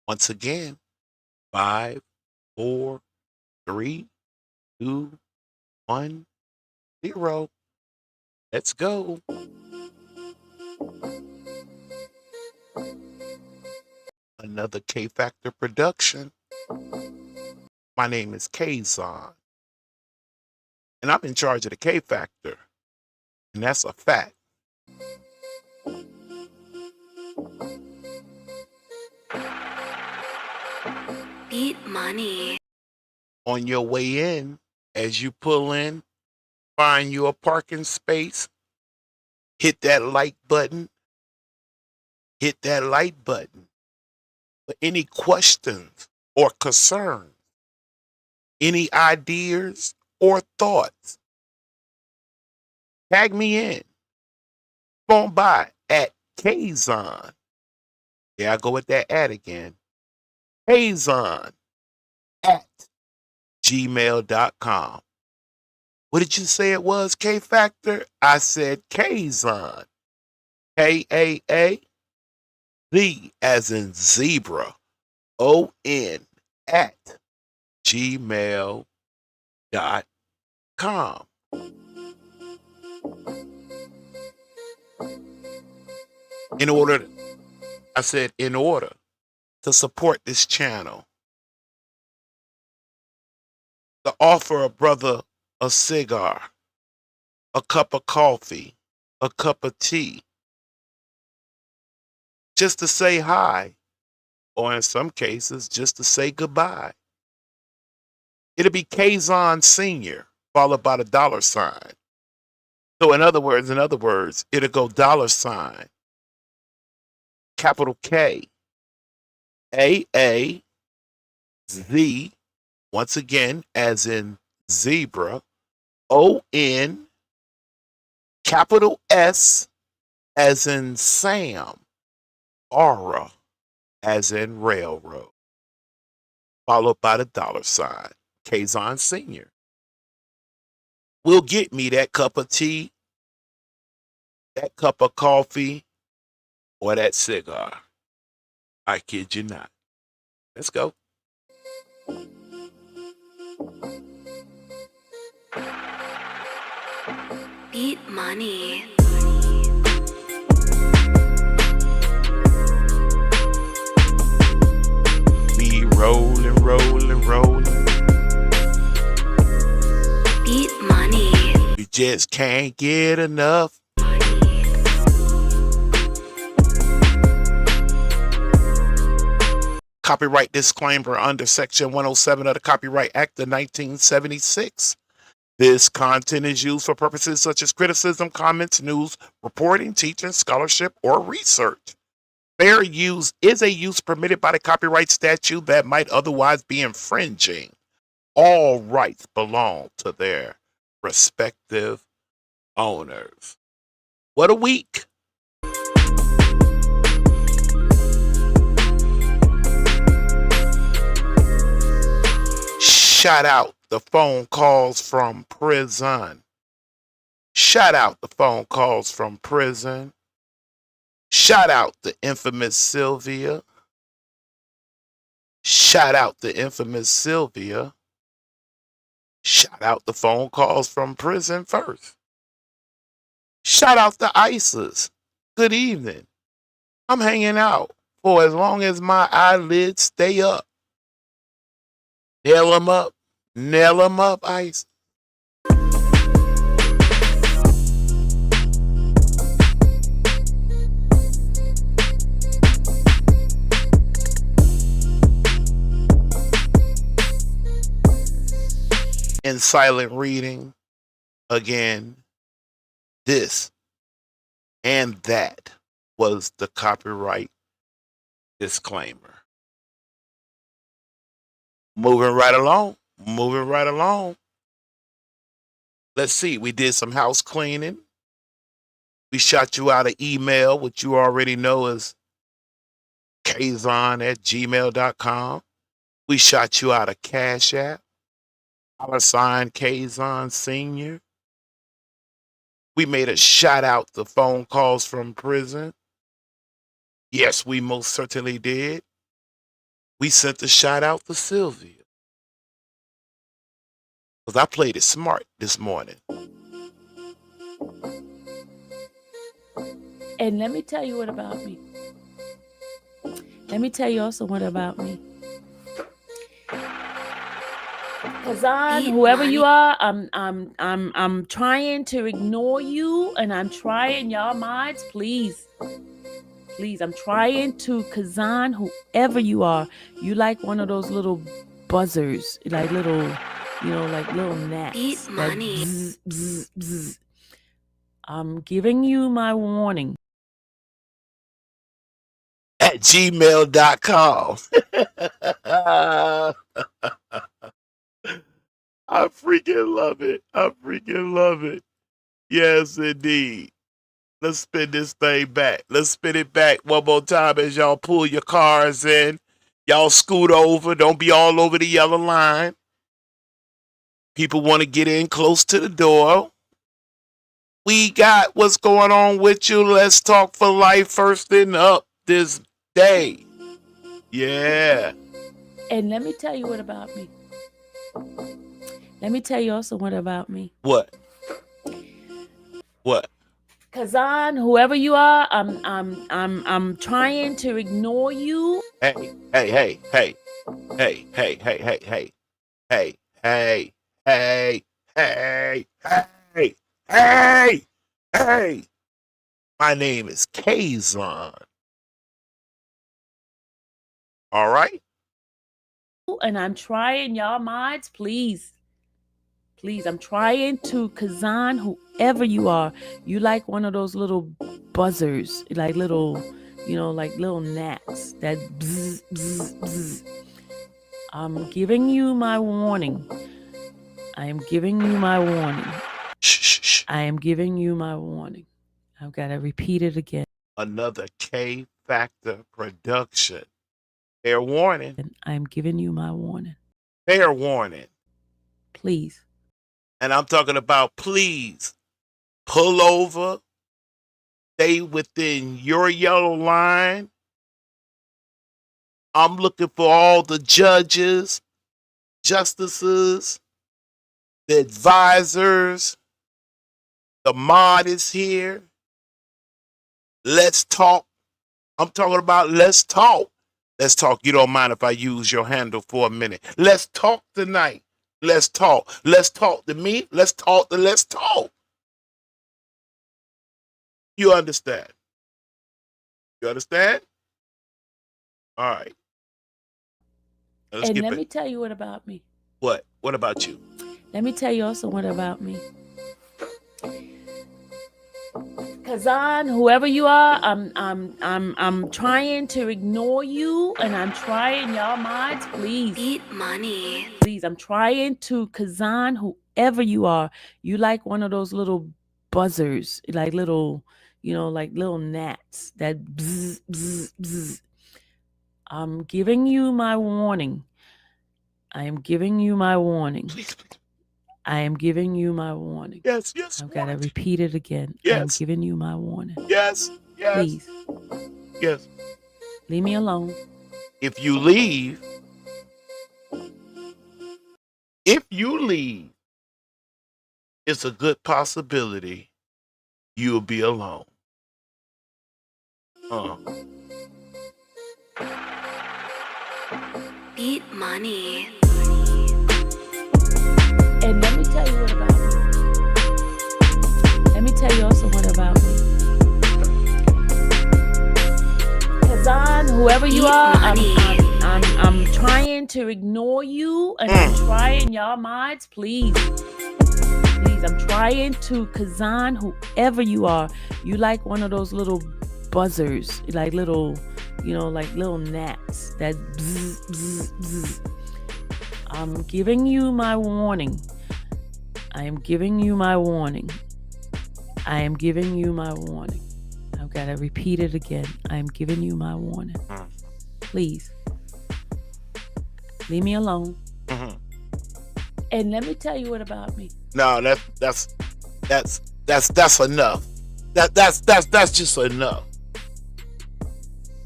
Once again, 5, 4, 3, 2, 1, 0. Let's go. Another K Factor production. My name is Kaazon, and I'm in charge of the K Factor, and that's a fact. Beat money. On your way in, as you pull in, find you a parking space, hit that like button. Hit that like button. For any questions or concerns, any ideas or thoughts, tag me in. Come on by at Kaazon. Yeah, I go with that ad again. Kaazon at gmail.com. What did you say it was, K Factor? I said Kaazon. K-A-A, Z as in zebra, O-N at gmail.com. In order to support this channel, to offer a brother a cigar, a cup of coffee, a cup of tea, just to say hi, or in some cases, just to say goodbye. It'll be KaazonSr, followed by the $sign. So in other words, it'll go $, capital K, A-A, Z, once again, as in zebra, O-N, capital S, as in Sam, R, as in railroad, followed by the $sign, KaazonSr. Will get me that cup of tea, that cup of coffee, or that cigar. I kid you not. Let's go. Beat money. Be rolling, rolling, rolling. Beat money. You just can't get enough. Copyright disclaimer under Section 107 of the Copyright Act of 1976. This content is used for purposes such as criticism, comments, news, reporting, teaching, scholarship, or research. Fair use is a use permitted by the copyright statute that might otherwise be infringing. All rights belong to their respective owners. What a week! Shout out the phone calls from prison. Shout out the phone calls from prison. Shout out the Infamous Sylvia. Shout out the Infamous Sylvia. Shout out the phone calls from prison first. Shout out the ISIS. Good evening. I'm hanging out for as long as my eyelids stay up. Nail 'em up, ISIS. In silent reading, again, this and that was the copyright disclaimer. Moving right along. Let's see, we did some house cleaning. We shot you out an email, which you already know is Kaazon at gmail.com. We shot you out a CashApp, $ KaazonSr. We made a shout out to phone calls from prison. Yes, we most certainly did. We sent a shout out to Sylvia. Because I played it smart this morning. And let me tell you what about me. Let me tell you also what about me. Kaazon, whoever you are, I'm trying to ignore you, and I'm trying y'all minds, please. Please, I'm trying to Kaazon, whoever you are. You like one of those little buzzers, like little, like little gnats. Beat money. Bzz, bzz, bzz. I'm giving you my warning. At gmail.com. I freaking love it. I freaking love it. Yes, indeed. Let's spin this thing back. Let's spin it back one more time as y'all pull your cars in. Y'all scoot over. Don't be all over the yellow line. People want to get in close to the door. We got what's going on with you. Let's talk for life first thing up this day. Yeah. And let me tell you what about me. Let me tell you also what about me. What? What? Kaazon, whoever you are, I'm trying to ignore you. Hey. My name is Kaazon. All right? And I'm trying y'all minds, please. Please, I'm trying to Kaazon, whoever you are. You like one of those little buzzers, like little, like little gnats that bzz, bzz, bzz. I'm giving you my warning. I am giving you my warning. Shh. I am giving you my warning. I've got to repeat it again. Another K Factor production. Fair warning. And I'm giving you my warning. Fair warning. Please. And I'm talking about please pull over. Stay within your yellow line. I'm looking for all the judges, justices, the advisors. The mod is here. Let's talk. I'm talking about let's talk. Let's talk. You don't mind if I use your handle for a minute. Let's talk tonight. Let's talk. Let's talk to me. Let's talk to let's talk. You understand? You understand? All right. And let me tell you what about me. What? What about you? Let me tell you also what about me. Kaazon, whoever you are, I'm trying to ignore you, and I'm trying y'all minds, please. Beat money. Please, I'm trying to Kaazon, whoever you are. You like one of those little buzzers, like little, like little gnats that bzz, bzz, bzz. I'm giving you my warning. I am giving you my warning. Please. I am giving you my warning. Yes. I've got to repeat it again. Yes. I am giving you my warning. Yes. Please. Yes. Leave me alone. If you leave, it's a good possibility you'll be alone. Beat money. And let me tell you what about me. Let me tell you also what about me. Kaazon, whoever you are, I'm trying to ignore you, and I'm trying y'all minds, please. Please, I'm trying to Kaazon, whoever you are. You like one of those little buzzers, like little, like little gnats that bzz, bzz, bzz. I'm giving you my warning. I am giving you my warning. I am giving you my warning. I've got to repeat it again. I am giving you my warning. Please. Leave me alone. Mm-hmm. And let me tell you what about me. No, that's enough. That's just enough.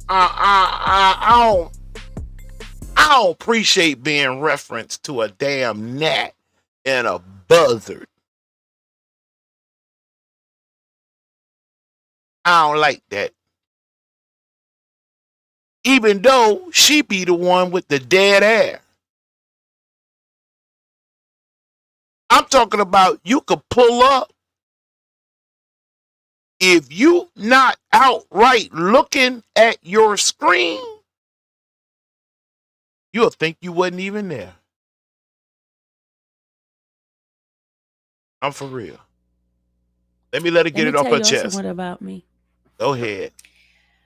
I don't appreciate being referenced to a damn gnat and a buzzard. I don't like that. Even though she be the one with the dead air. I'm talking about you could pull up. If you not outright looking at your screen, you'll think you wasn't even there. I'm for real. Let me get it off her chest. What about me? Go ahead.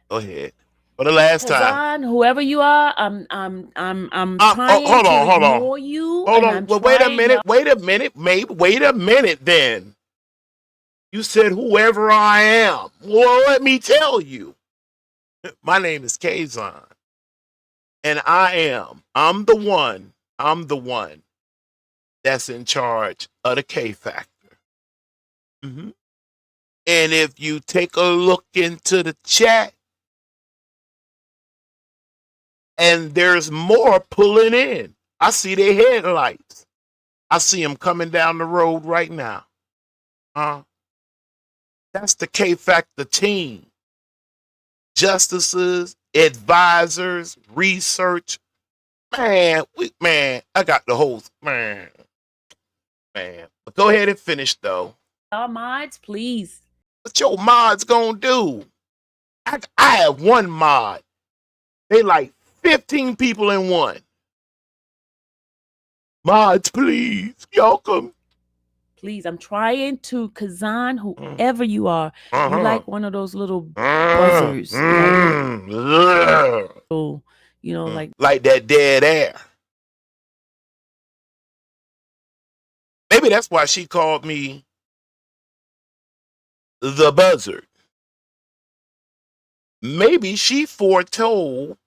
Go ahead. For the last time. Kaazon, whoever you are, I'm trying hold to on. ignore you. Hold on. Well, wait a minute. Wait a minute then. You said whoever I am. Well, let me tell you. My name is Kaazon. And I'm the one that's in charge of the K Factor. Mm-hmm. And if you take a look into the chat, and there's more pulling in. I see their headlights. I see them coming down the road right now. That's the K Factor team. Justices, advisors, research. Man, I got the whole man. But go ahead and finish though. Y'all mods, please. What your mods gonna do? I have one mod. They like 15 people in one. Mods, please. Y'all come. Please, I'm trying to Kaazon, whoever you are. You like one of those little buzzers. Like that dead air. Maybe that's why she called me the buzzard. Maybe she foretelled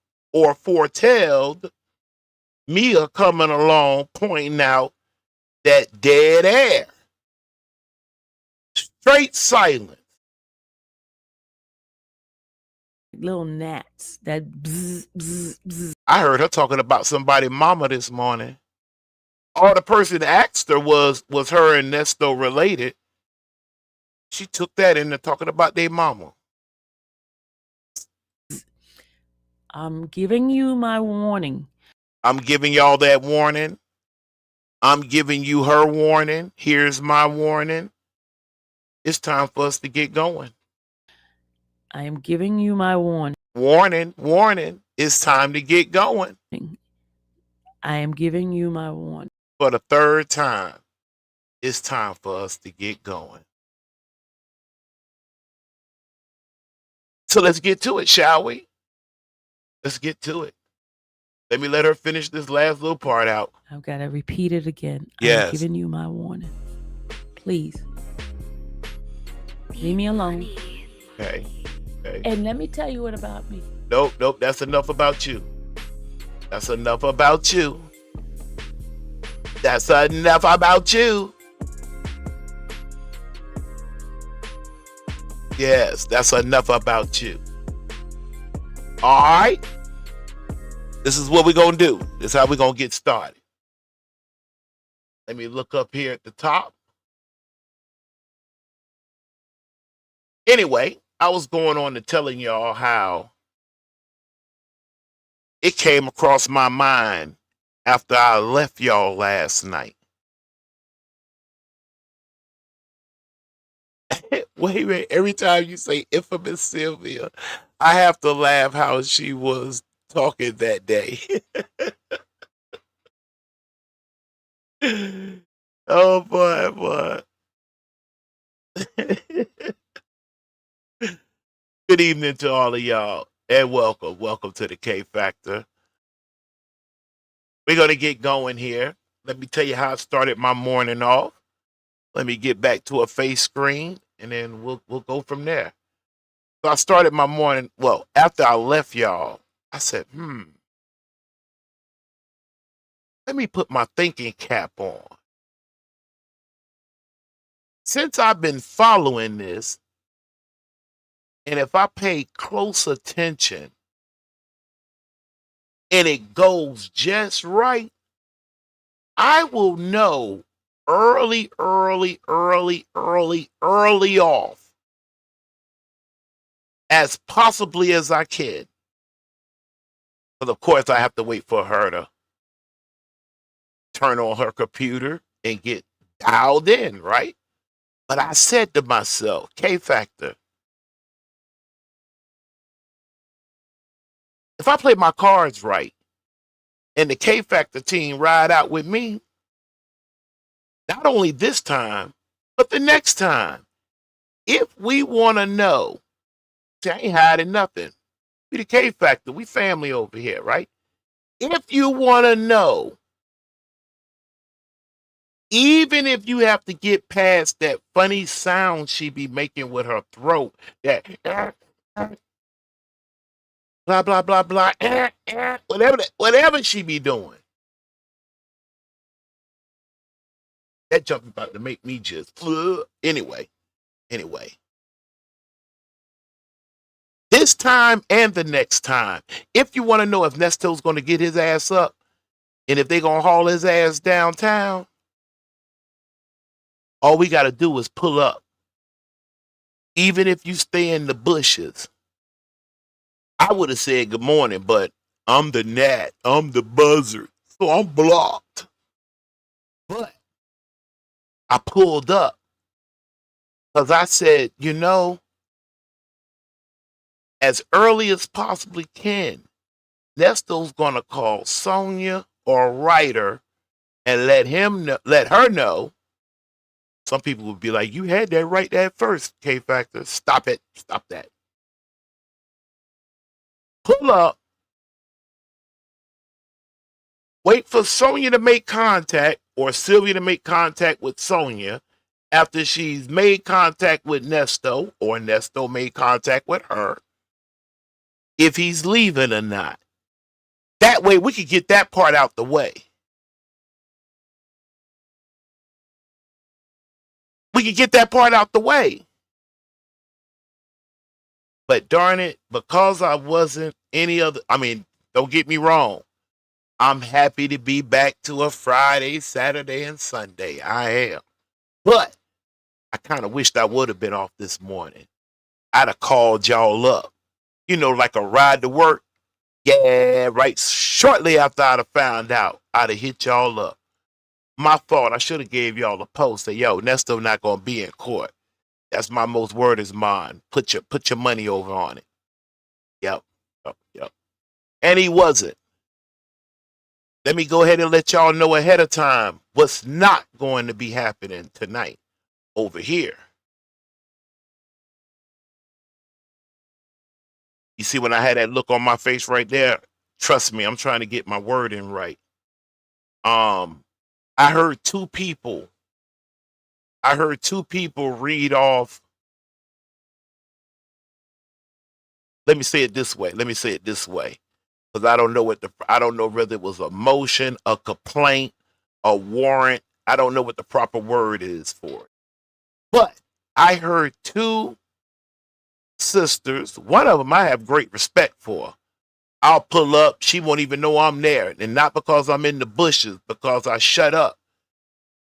Mia coming along, pointing out that dead air. Straight silence. Little gnats that bzz, bzz, bzz. I heard her talking about somebody's mama this morning. All the person asked her was her and Nesto related. She took that into talking about their mama. I'm giving you my warning. I'm giving y'all that warning. I'm giving you her warning. Here's my warning. It's time for us to get going. I am giving you my warning. Warning. It's time to get going. I am giving you my warning. For the third time, it's time for us to get going. So let's get to it, shall we? Let's get to it. Let me let her finish this last little part out. I've got to repeat it again. Yes. I'm giving you my warning. Please. Leave me alone. Okay. And let me tell you what about me. Nope. That's enough about you. That's enough about you. That's enough about you. Yes, that's enough about you. All right. This is what we're going to do. This is how we're going to get started. Let me look up here at the top. Anyway, I was going on to telling y'all how it came across my mind after I left y'all last night. Wait a minute. Every time you say Infamous Sylvia, I have to laugh how she was talking that day. Oh, boy. Good evening to all of y'all, and welcome to the K Factor. We're going to get going here. Let me tell you how I started my morning off. Let me get back to a face screen, and then we'll go from there. So I started my morning, well, after I left y'all, I said, let me put my thinking cap on. Since I've been following this, and if I pay close attention, and it goes just right, I will know early off as possibly as I can. But of course, I have to wait for her to turn on her computer and get dialed in, right? But I said to myself, K Factor, if I play my cards right and the K Factor team ride out with me, not only this time, but the next time, if we want to know, see, I ain't hiding nothing. We the K Factor, we family over here, right? If you want to know, even if you have to get past that funny sound she be making with her throat, that blah blah blah blah, whatever she be doing, that jump about to make me just anyway. This time and the next time, if you want to know if Nesto's going to get his ass up and if they're going to haul his ass downtown, all we got to do is pull up. Even if you stay in the bushes. I would have said good morning, but I'm the gnat. I'm the buzzard. So I'm blocked. But I pulled up because I said, you know, as early as possibly can, Nesto's going to call Sonya or Ryder and let her know. Some people would be like, you had that right at first, K Factor. Stop it. Stop that. Pull up. Wait for Sonya to make contact or Sylvia to make contact with Sonya after she's made contact with Nesto or Nesto made contact with her. If he's leaving or not. That way we could get that part out the way. We could get that part out the way. But darn it, because I wasn't any other, I mean, don't get me wrong. I'm happy to be back to a Friday, Saturday, and Sunday. I am. But I kind of wished I would have been off this morning. I'd have called y'all up. You know, like a ride to work. Yeah, right. Shortly after I'd have found out, I'd have hit y'all up. My fault. I should have gave y'all a post. Say, yo, Nesto not gonna be in court. That's my most word is mine. Put your money over on it. Yep. And he wasn't. Let me go ahead and let y'all know ahead of time what's not going to be happening tonight over here. You see when I had that look on my face right there? Trust me, I'm trying to get my wording right. I heard two people read off. Let me say it this way. Because I don't know whether it was a motion, a complaint, a warrant. I don't know what the proper word is for it. But I heard two sisters. One of them I have great respect for. I'll pull up. She won't even know I'm there. And not because I'm in the bushes, because I shut up.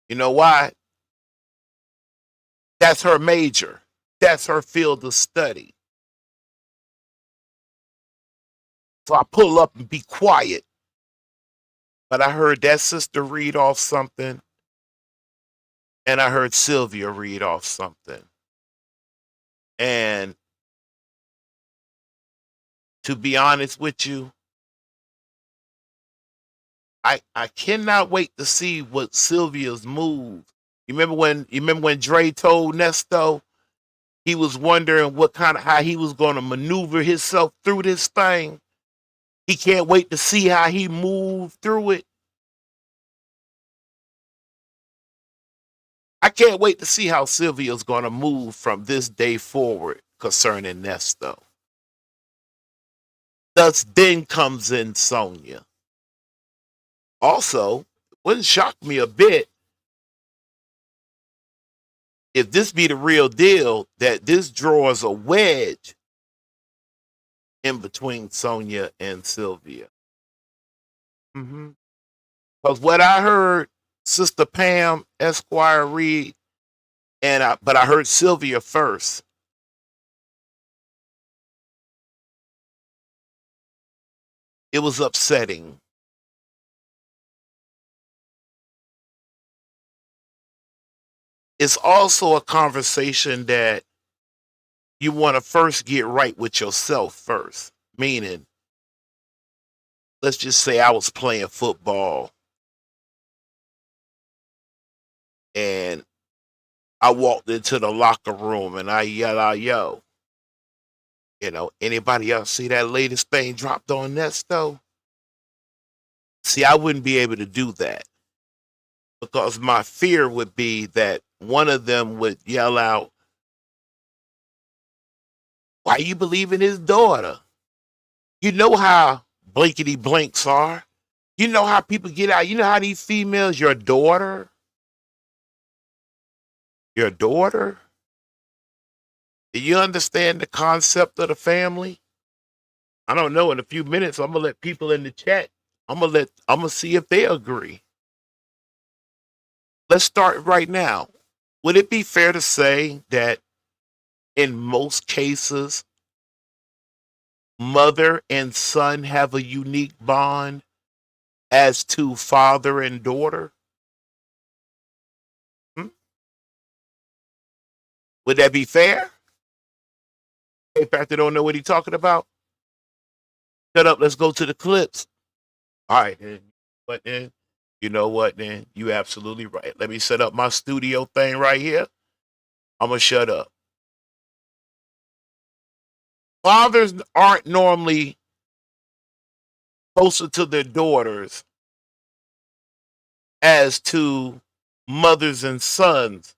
You know why? That's her major. That's her field of study. So I pull up and be quiet. But I heard that sister read off something. And I heard Sylvia read off something. And to be honest with you, I cannot wait to see what Sylvia's move. You remember when Dre told Nesto he was wondering how he was going to maneuver himself through this thing. He can't wait to see how he moved through it. I can't wait to see how Sylvia's going to move from this day forward concerning Nesto. Thus then comes in Sonya. Also, it wouldn't shock me a bit if this be the real deal, that this draws a wedge in between Sonya and Sylvia. Because what I heard, Sister Pam Esquire read, but I heard Sylvia first. It was upsetting. It's also a conversation that you want to first get right with yourself first. Meaning, let's just say I was playing football and I walked into the locker room and I yell out, yo, anybody else see that latest thing dropped on Nesto? See, I wouldn't be able to do that because my fear would be that one of them would yell out, why you believe in his daughter? You know how blankety blanks are. You know how people get out. You know how these females, your daughter. Do you understand the concept of the family? I don't know. In a few minutes, I'm gonna let people in the chat. I'm gonna see if they agree. Let's start right now. Would it be fair to say that in most cases, mother and son have a unique bond as to father and daughter? Would that be fair? In fact, they don't know what he's talking about. Shut up. Let's go to the clips. All right, then. But then, you know what? Then you absolutely right. Let me set up my studio thing right here. I'm gonna shut up. Fathers aren't normally closer to their daughters as to mothers and sons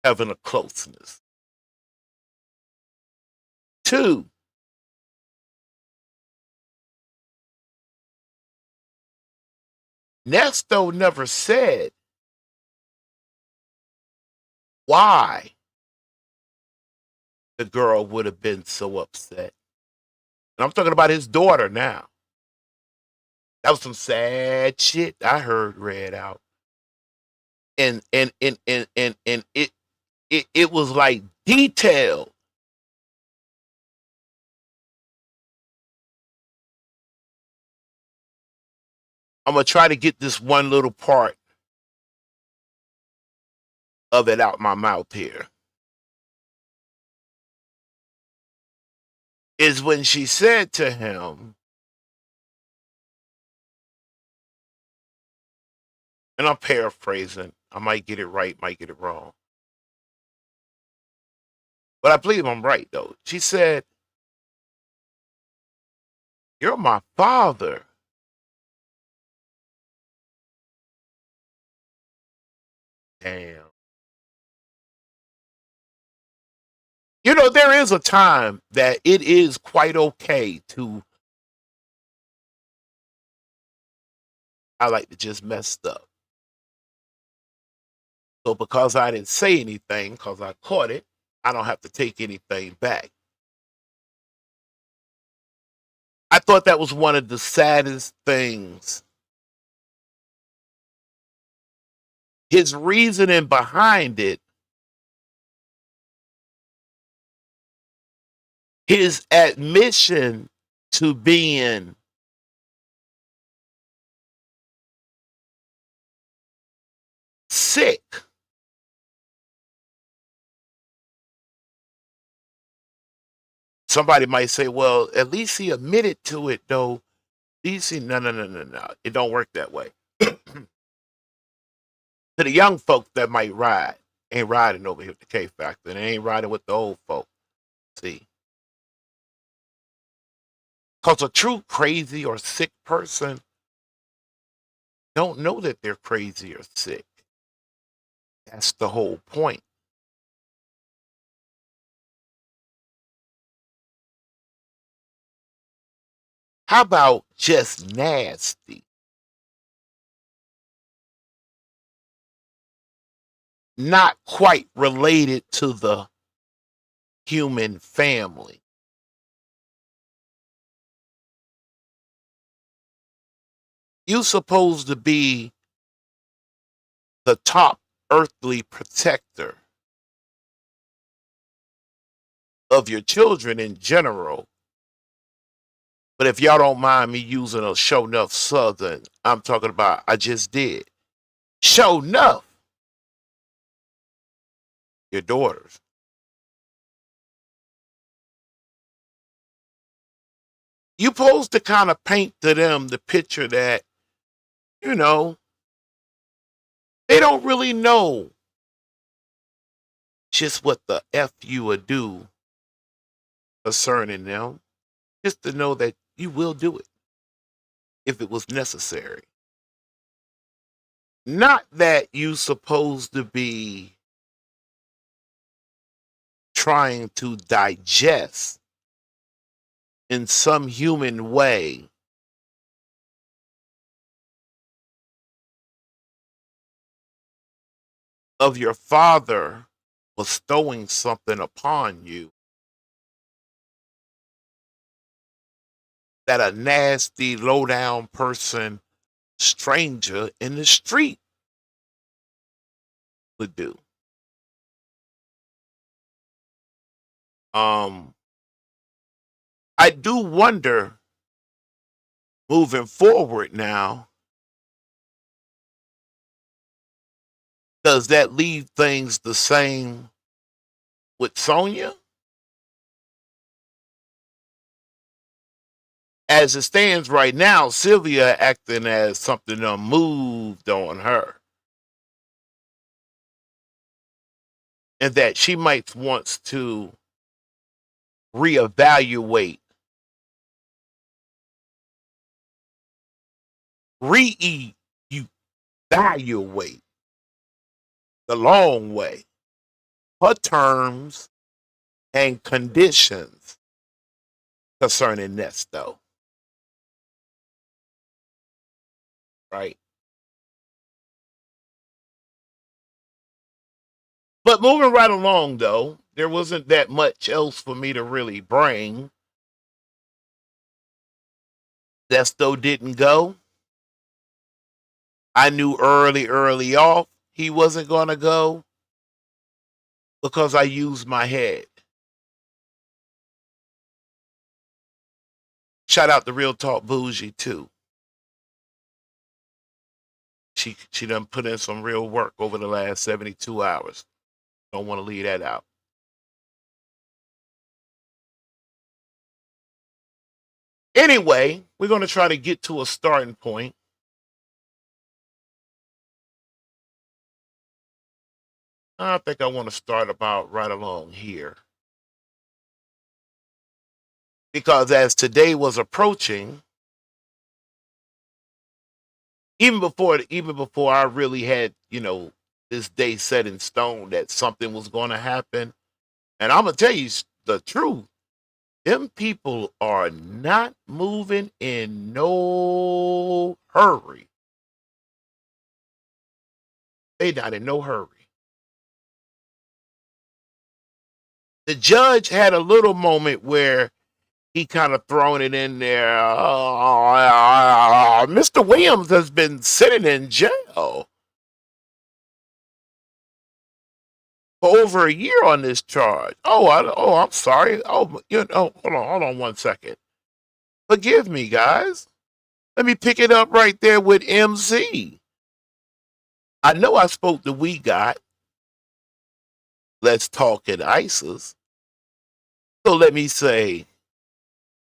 having a closeness. 2, Nesto never said why the girl would have been so upset. And I'm talking about his daughter now. That was some sad shit I heard read out. And it was like detailed. I'm gonna try to get this one little part of it out my mouth here. Is when she said to him, and I'm paraphrasing, I might get it right, might get it wrong. But I believe I'm right though. She said, you're my father. Damn. There is a time that it is quite okay to, I like to just messed up. So because I didn't say anything, because I caught it, I don't have to take anything back. I thought that was one of the saddest things. His reasoning behind it, his admission to being sick. Somebody might say, well, at least he admitted to it though. At least he, no. It don't work that way. To the young folks that might ride, ain't riding over here with the K Factor, and they ain't riding with the old folk. See. Because a true crazy or sick person don't know that they're crazy or sick. That's the whole point. How about just nasty? Not quite related to the human family. You supposed to be the top earthly protector of your children in general. But if y'all don't mind me using a show enough Southern, I'm talking about I just did. Show enough your daughters. You supposed to kind of paint to them the picture that, you know, they don't really know just what the F you would do concerning them. Just to know that you will do it if it was necessary. Not that you supposed to be trying to digest in some human way of your father bestowing something upon you that a nasty, low-down person, stranger in the street would do. I do wonder, moving forward now, does that leave things the same with Sonya? As it stands right now, Sylvia acting as something moved on her. And that she might wants to reevaluate, reevaluate the long way her terms and conditions concerning Nesto. Right? But moving right along, though, there wasn't that much else for me to really bring. Nesto didn't go. I knew early off he wasn't going to go because I used my head. Shout out to Real Talk Bougie, too. She done put in some real work over the last 72 hours. Don't want to leave that out. Anyway, we're going to try to get to a starting point. I think I want to start about right along here. Because as today was approaching, even before I really had, this day set in stone that something was going to happen, and I'm going to tell you the truth, them people are not moving in no hurry. They not in no hurry. The judge had a little moment where he kind of thrown it in there. Mr. Williams has been sitting in jail for over a year on this charge. I'm sorry. Hold on 1 second. Forgive me, guys. Let me pick it up right there with MC. I know I spoke to We Got. Let's talk at ISIS. So let me say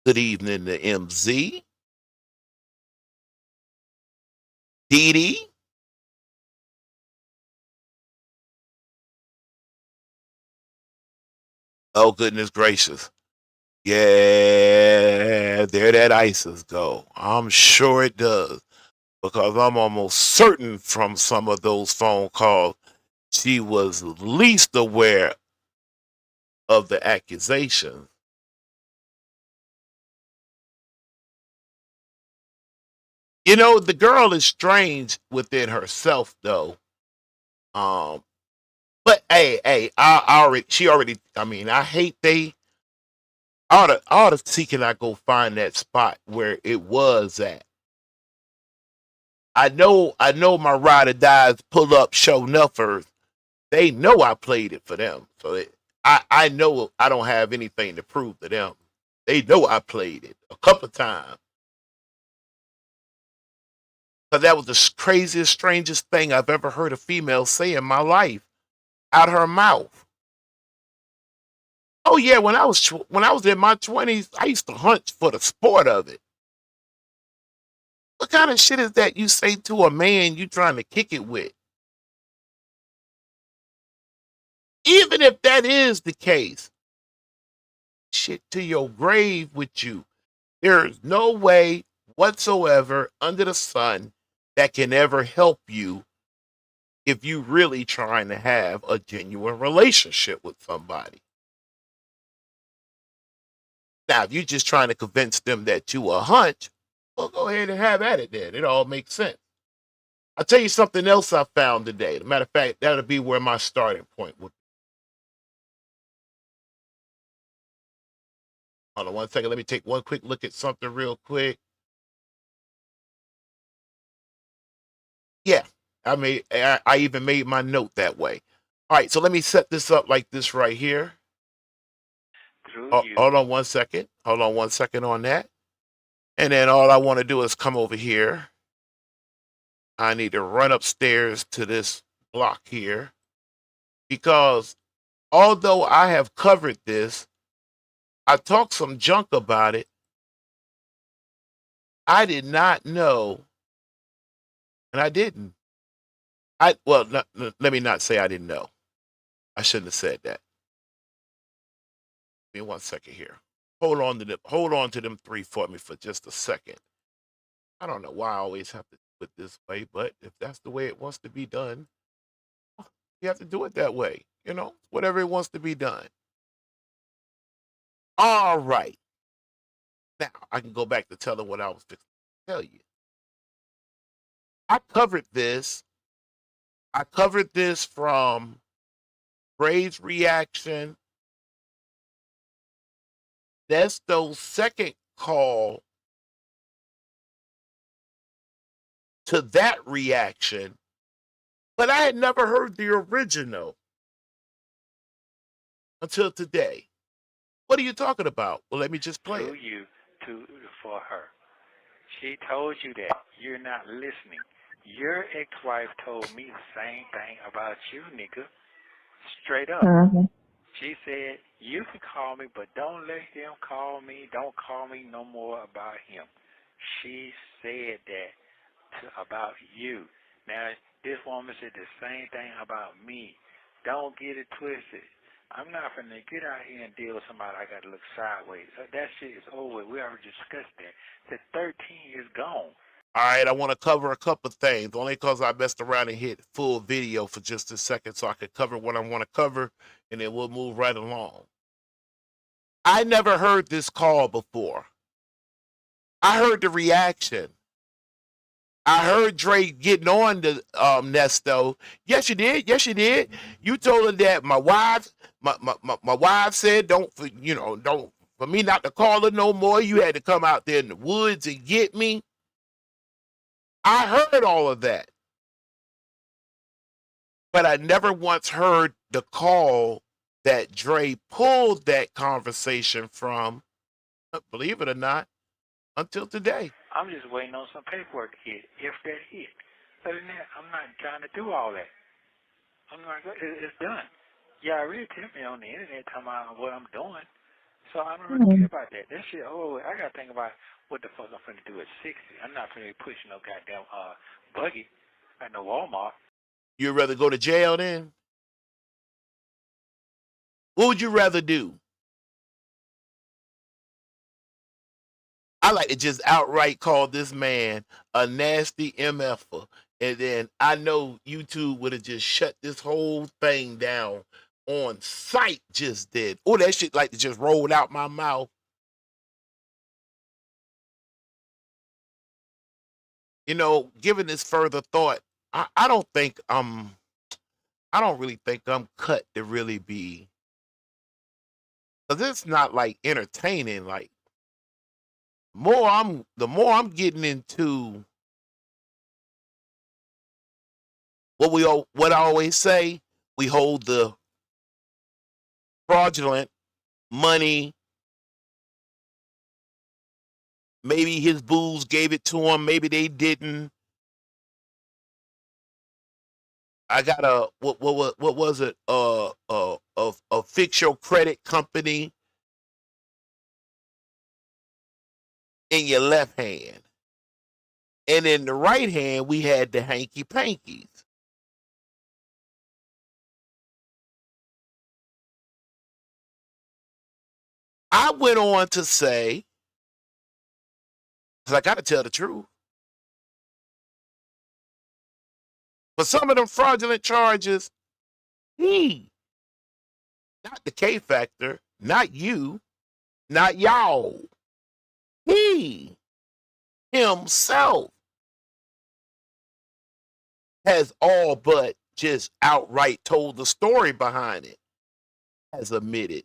good evening to MZ, Dee Dee, oh goodness gracious. Yeah, there that ISIS go. I'm sure it does. Because I'm almost certain from some of those phone calls, she was least aware of the accusation. The girl is strange within herself, though. But hey, I hate I ought to see can I go find that spot where it was at. I know my ride or dies pull up show nuffers. They know I played it for them. So I know I don't have anything to prove to them. They know I played it a couple of times. Because that was the craziest, strangest thing I've ever heard a female say in my life out her mouth. Oh yeah, when I was in my 20s, I used to hunt for the sport of it. What kind of shit is that you say to a man you trying to kick it with? Even if that is the case, shit to your grave with you. There's no way whatsoever under the sun that can ever help you if you really trying to have a genuine relationship with somebody. Now, if you're just trying to convince them that you a hunch, well, go ahead and have at it then. It all makes sense. I'll tell you something else I found today. As a matter of fact, that'll be where my starting point would be. Hold on one second. Let me take one quick look at something real quick. Yeah, I even made my note that way. All right, so let me set this up like this right here. Hold on one second. Hold on one second on that. And then all I want to do is come over here. I need to run upstairs to this block here because although I have covered this, I talked some junk about it. I did not know, and I didn't. Let me not say I didn't know. I shouldn't have said that. Give me one second here. Hold on to them three for me for just a second. I don't know why I always have to do it this way, but if that's the way it wants to be done, you have to do it that way. You know, whatever it wants to be done. All right. Now I can go back to telling what I was fixing to tell you. I covered this from Ray's reaction, Nesto's second call to that reaction, but I had never heard the original until today. What are you talking about? Well, let me just play it. For her. She told you that you're not listening. Your ex-wife told me the same thing about you, nigga. Straight up. Mm-hmm. She said, you can call me, but don't let him call me. Don't call me no more about him. She said that about you. Now, this woman said the same thing about me. Don't get it twisted. I'm not finna get out here and deal with somebody I got to look sideways. That shit is over. We already discussed that. The 13 is gone. All right, I want to cover a couple of things, only because I messed around and hit full video for just a second so I could cover what I want to cover, and then we'll move right along. I never heard this call before. I heard the reaction. I heard Dre getting on to Nesto. Yes, you did. Yes, you did. You told her that my wife said don't for me not to call her no more. You had to come out there in the woods and get me. I heard all of that. But I never once heard the call that Dre pulled that conversation from, believe it or not, until today. I'm just waiting on some paperwork to hit, if that hit. Other than that, I'm not trying to do all that. It's done. Yeah, I really tell me on the internet talking about what I'm doing. So I don't really care about that. That shit, I got to think about what the fuck I'm finna do at 60. I'm not finna push no goddamn buggy at no Walmart. You'd rather go to jail then? What would you rather do? I like to just outright call this man a nasty MFer. And then I know YouTube would have just shut this whole thing down on sight just did. Oh, that shit like to just roll out my mouth. You know, given this further thought, I don't really think I'm cut to really be, because it's not like entertaining. Like the more I'm getting into what I always say, we hold the fraudulent money. Maybe his booze gave it to him, maybe they didn't. I got a what was it? A fix your credit company in your left hand. And in the right hand, we had the hanky pankies. I went on to say, because I got to tell the truth, for some of them fraudulent charges, he, not the K Factor, not you, not y'all, he himself has all but just outright told the story behind it, has admitted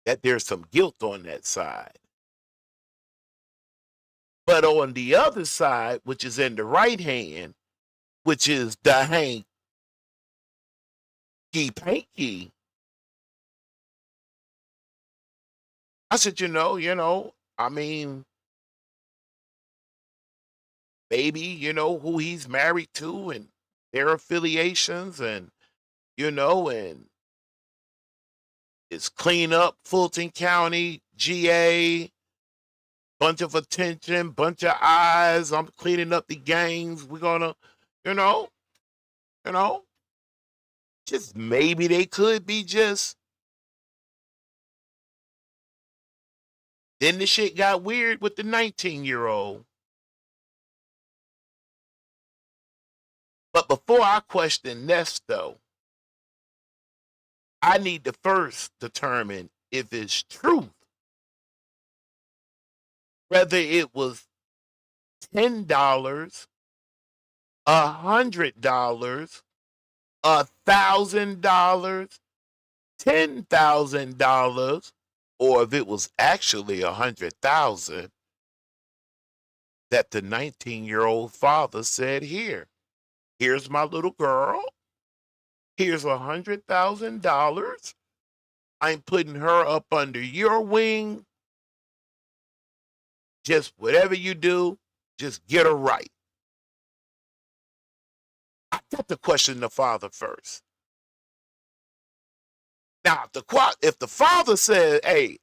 that there's some guilt on that side. But on the other side, which is in the right hand, which is the hanky panky, I said, I mean, maybe, who he's married to and their affiliations and, and it's clean up Fulton County, GA, bunch of attention, bunch of eyes. I'm cleaning up the gangs. We're gonna, just maybe they could be just. Then the shit got weird with the 19-year-old. But before I question Nesto, I need to first determine if it's truth. Whether it was $10, $100, $1,000, $10,000, or if it was actually $100,000 that the 19-year-old father said, here's my little girl. Here's $100,000. I'm putting her up under your wing. Just whatever you do, just get her right. I got to question the father first. Now, if the father said, hey,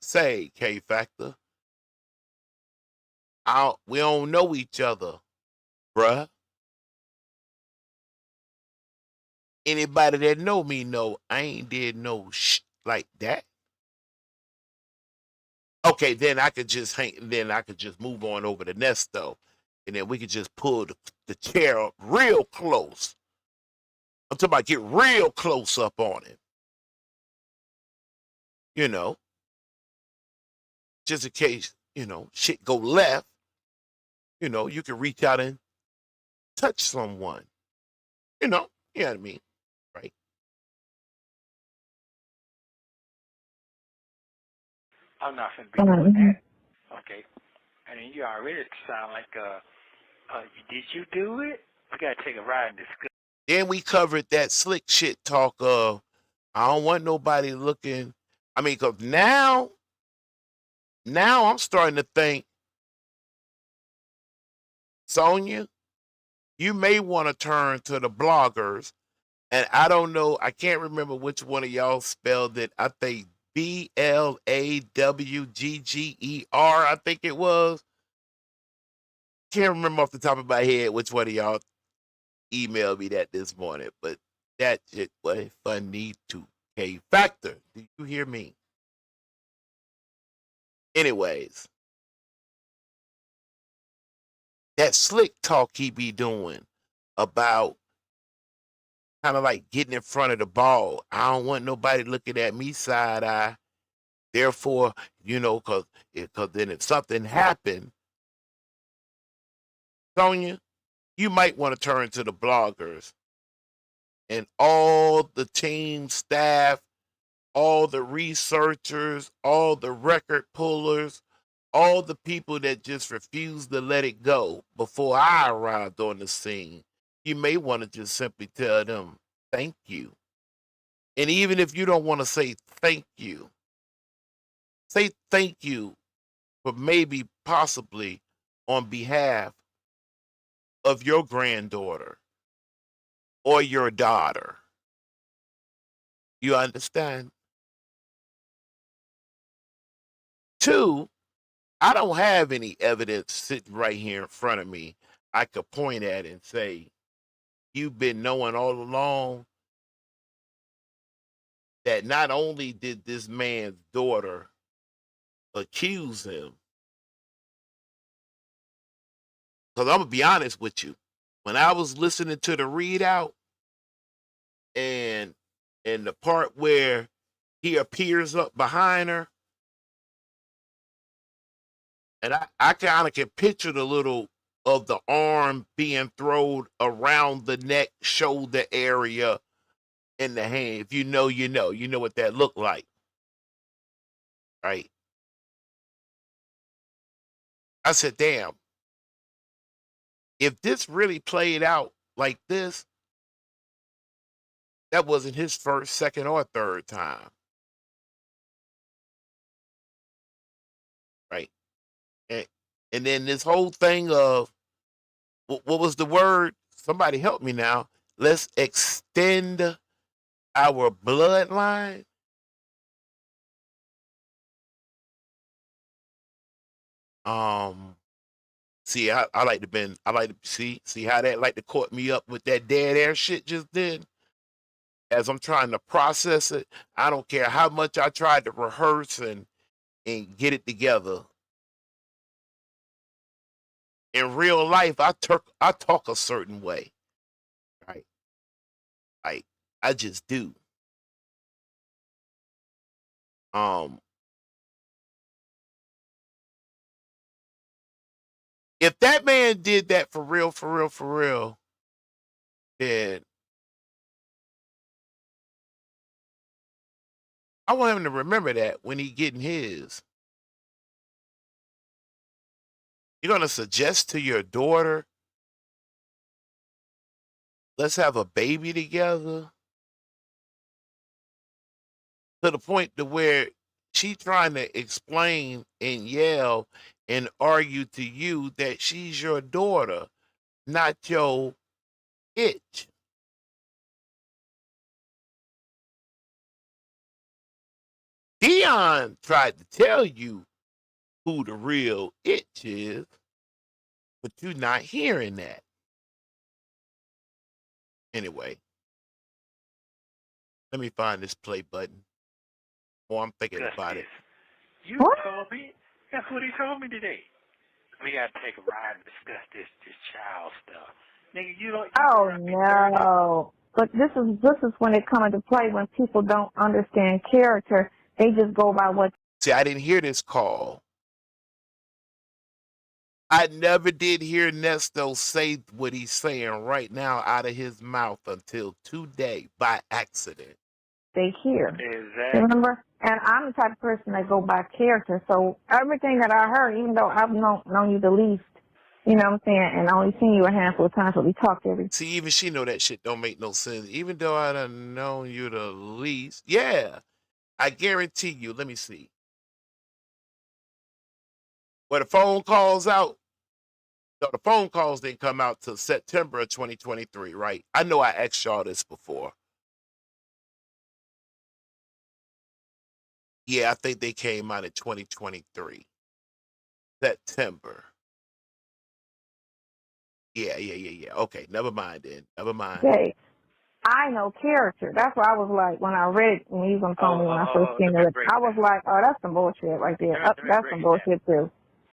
say, K Factor, we don't know each other, bruh. Anybody that know me know I ain't did no shit like that. Okay, then I could just move on over to Nesto, and then we could just pull the chair up real close. I'm talking about get real close up on him. Just in case, shit go left, you can reach out and touch someone. You know what I mean, right? I'm not finna be doing that. Okay. And then you already sound like, did you do it? We gotta take a ride in this. Then we covered that slick shit talk of, I don't want nobody looking. I mean, because now I'm starting to think, Sonya, you may want to turn to the bloggers. And I don't know, I can't remember which one of y'all spelled it. I think BLAWGGER, I think it was. Can't remember off the top of my head which one of y'all emailed me that this morning, but that shit was funny to K Factor. Do you hear me? Anyways, that slick talk he be doing about kind of like getting in front of the ball. I don't want nobody looking at me side eye. Therefore, because then if something happened, Sonya, you might want to turn to the bloggers and all the team staff, all the researchers, all the record pullers, all the people that just refused to let it go before I arrived on the scene. you may want to just simply tell them thank you. And even if you don't want to say thank you, say thank you for maybe possibly on behalf of your granddaughter or your daughter. You understand? 2, I don't have any evidence sitting right here in front of me I could point at and say, you've been knowing all along that not only did this man's daughter accuse him, because I'm going to be honest with you, when I was listening to the readout and the part where he appears up behind her, and I kind of can picture the little of the arm being thrown around the neck, shoulder area, and the hand. If you know, you know. You know what that looked like, right? I said, damn, if this really played out like this, that wasn't his first, second, or third time, right? And then this whole thing of, what was the word? Somebody help me now. Let's extend our bloodline. See, I like to see how that like to caught me up with that dead air shit just did. As I'm trying to process it, I don't care how much I tried to rehearse and get it together. In real life, I talk a certain way, right? Like, I just do. If that man did that for real, then I want him to remember that when he getting his. You're gonna suggest to your daughter, let's have a baby together, to the point to where she's trying to explain and yell and argue to you that she's your daughter, not your itch. Dion tried to tell you who the real itch is, but you're not hearing that. Anyway, let me find this play button. Oh, I'm thinking about it. You told me. That's what he told me today. We got to take a ride and discuss this child stuff. Nigga, you don't. Oh no! But this is when it comes into play when people don't understand character. They just go by what. See, I didn't hear this call. I never did hear Nesto say what he's saying right now out of his mouth until today by accident. They hear. Exactly. Remember? And I'm the type of person that go by character. So everything that I heard, even though I've known you the least, you know what I'm saying, and only seen you a handful of times, but we talked every. See, even she know that shit don't make no sense. Even though I done known you the least, yeah, I guarantee you. Let me see. Where the phone calls out, no, the phone calls didn't come out till September of 2023, right? I know I asked y'all this before. Yeah, I think they came out in 2023. September. Yeah. Okay, never mind then. Never mind. Okay. I know character. That's why I was like, when I read it, when you was on the phone when I first came to it, I was like, oh, that's some bullshit right there. That's some bullshit too.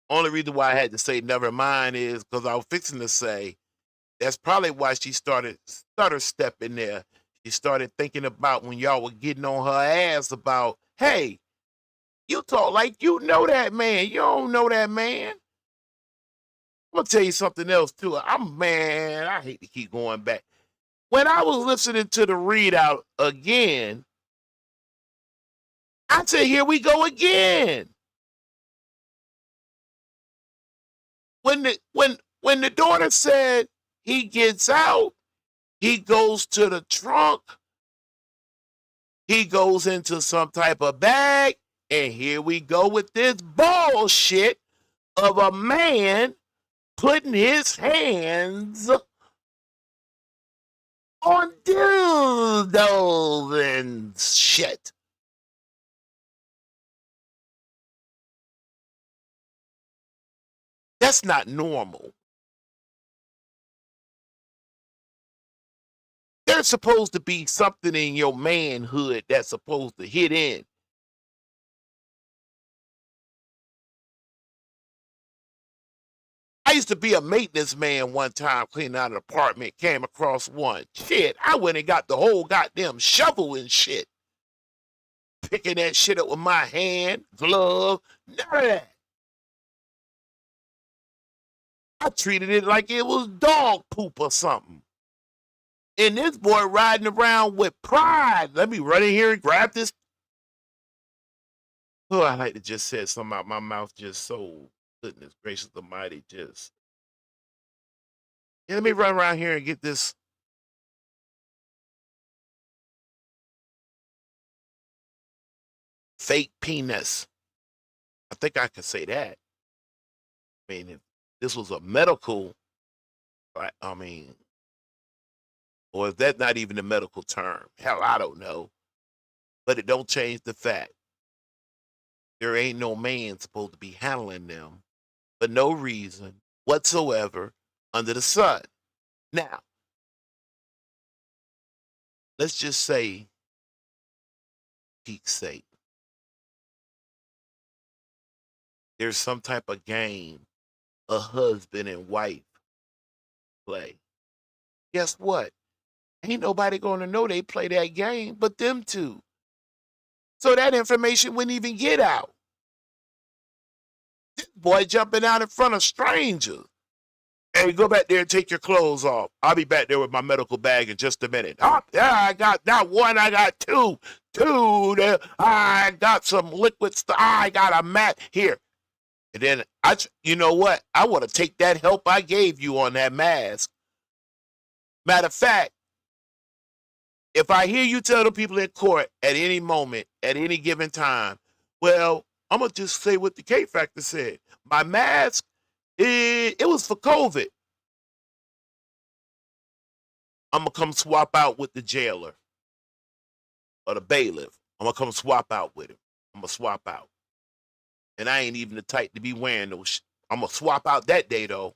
Only reason why I had to say never mind is because I was fixing to say that's probably why she started stepping there. She started thinking about when y'all were getting on her ass about, hey, you talk like you know that man. You don't know that man. I'm going to tell you something else, too. I hate to keep going back. When I was listening to the readout again, I said, here we go again. When the daughter said he gets out, He goes to the trunk. He goes into some type of bag. And here we go with this bullshit of a man putting his hands on dildos and shit. That's not normal. There's supposed to be something in your manhood that's supposed to hit in. I used to be a maintenance man one time cleaning out an apartment, came across one. Shit, I went and got the whole goddamn shovel and shit. Picking that shit up with my hand, glove, none of that. I treated it like it was dog poop or something. And this boy riding around with pride. Let me run in here and grab this. Oh, I like to just say something out my mouth just so goodness gracious almighty just. Yeah, let me run around here and get this fake penis. I think I could say that. I mean, if this was a medical, I mean, or is that not even a medical term? Hell, I don't know. But it don't change the fact there ain't no man supposed to be handling them for no reason whatsoever under the sun. Now, let's just say, peak's sake, there's some type of game a husband and wife play. Guess what? Ain't nobody gonna know they play that game but them two. So that information wouldn't even get out. This boy jumping out in front of strangers. Hey, go back there and take your clothes off. I'll be back there with my medical bag in just a minute. Oh, yeah, I got not one, I got two. Two there. I got some liquid stuff. I got a mat here. And then, you know what? I want to take that help I gave you on that mask. Matter of fact, if I hear you tell the people in court at any moment, at any given time, well, I'm going to just say what the K Factor said. My mask, it was for COVID. I'm going to come swap out with the jailer or the bailiff. I'm going to come swap out with him. I'm going to swap out. And I ain't even the type to be wearing those. I'm going to swap out that day, though.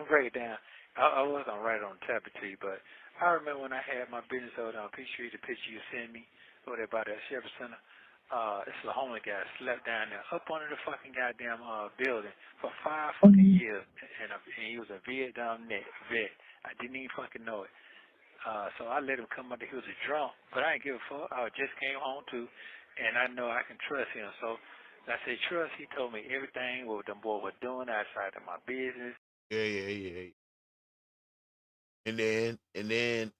Break it down. I wasn't going to write it on top of you, but I remember when I had my business over on Peachtree, the picture you sent me over there by that Shepherd Center. This is a homeless guy slept down there up under the fucking goddamn building for 5 fucking years, and he was a Vietnam vet. I didn't even fucking know it. So I let him come under. He was a drunk, but I didn't give a fuck. I just came home too, and I know I can trust him. So I said trust. He told me everything what them boy was doing outside of my business. Yeah. And then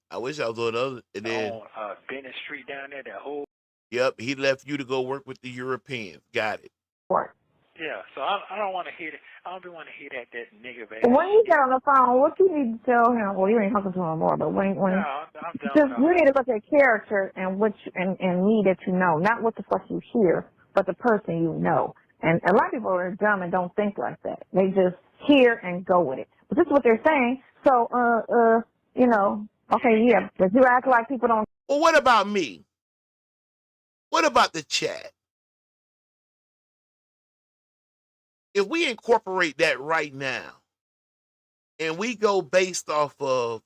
I wish I was on the other. And then on Bennett Street down there, that whole. Yep, he left you to go work with the Europeans. Got it. What? Yeah, so I don't want to hear that. I don't want to hear that nigga ass. When you get on the phone, what you need to tell him? Well, you ain't talking to him more, but when no, I'm done. just you need to look at character and what and me that you know, not what the fuck you hear, but the person you know. And a lot of people are dumb and don't think like that. They just hear and go with it. But this is what they're saying. So, you know, okay, yeah, but you act like people don't. Well, what about me? What about the chat? If we incorporate that right now, and we go based off of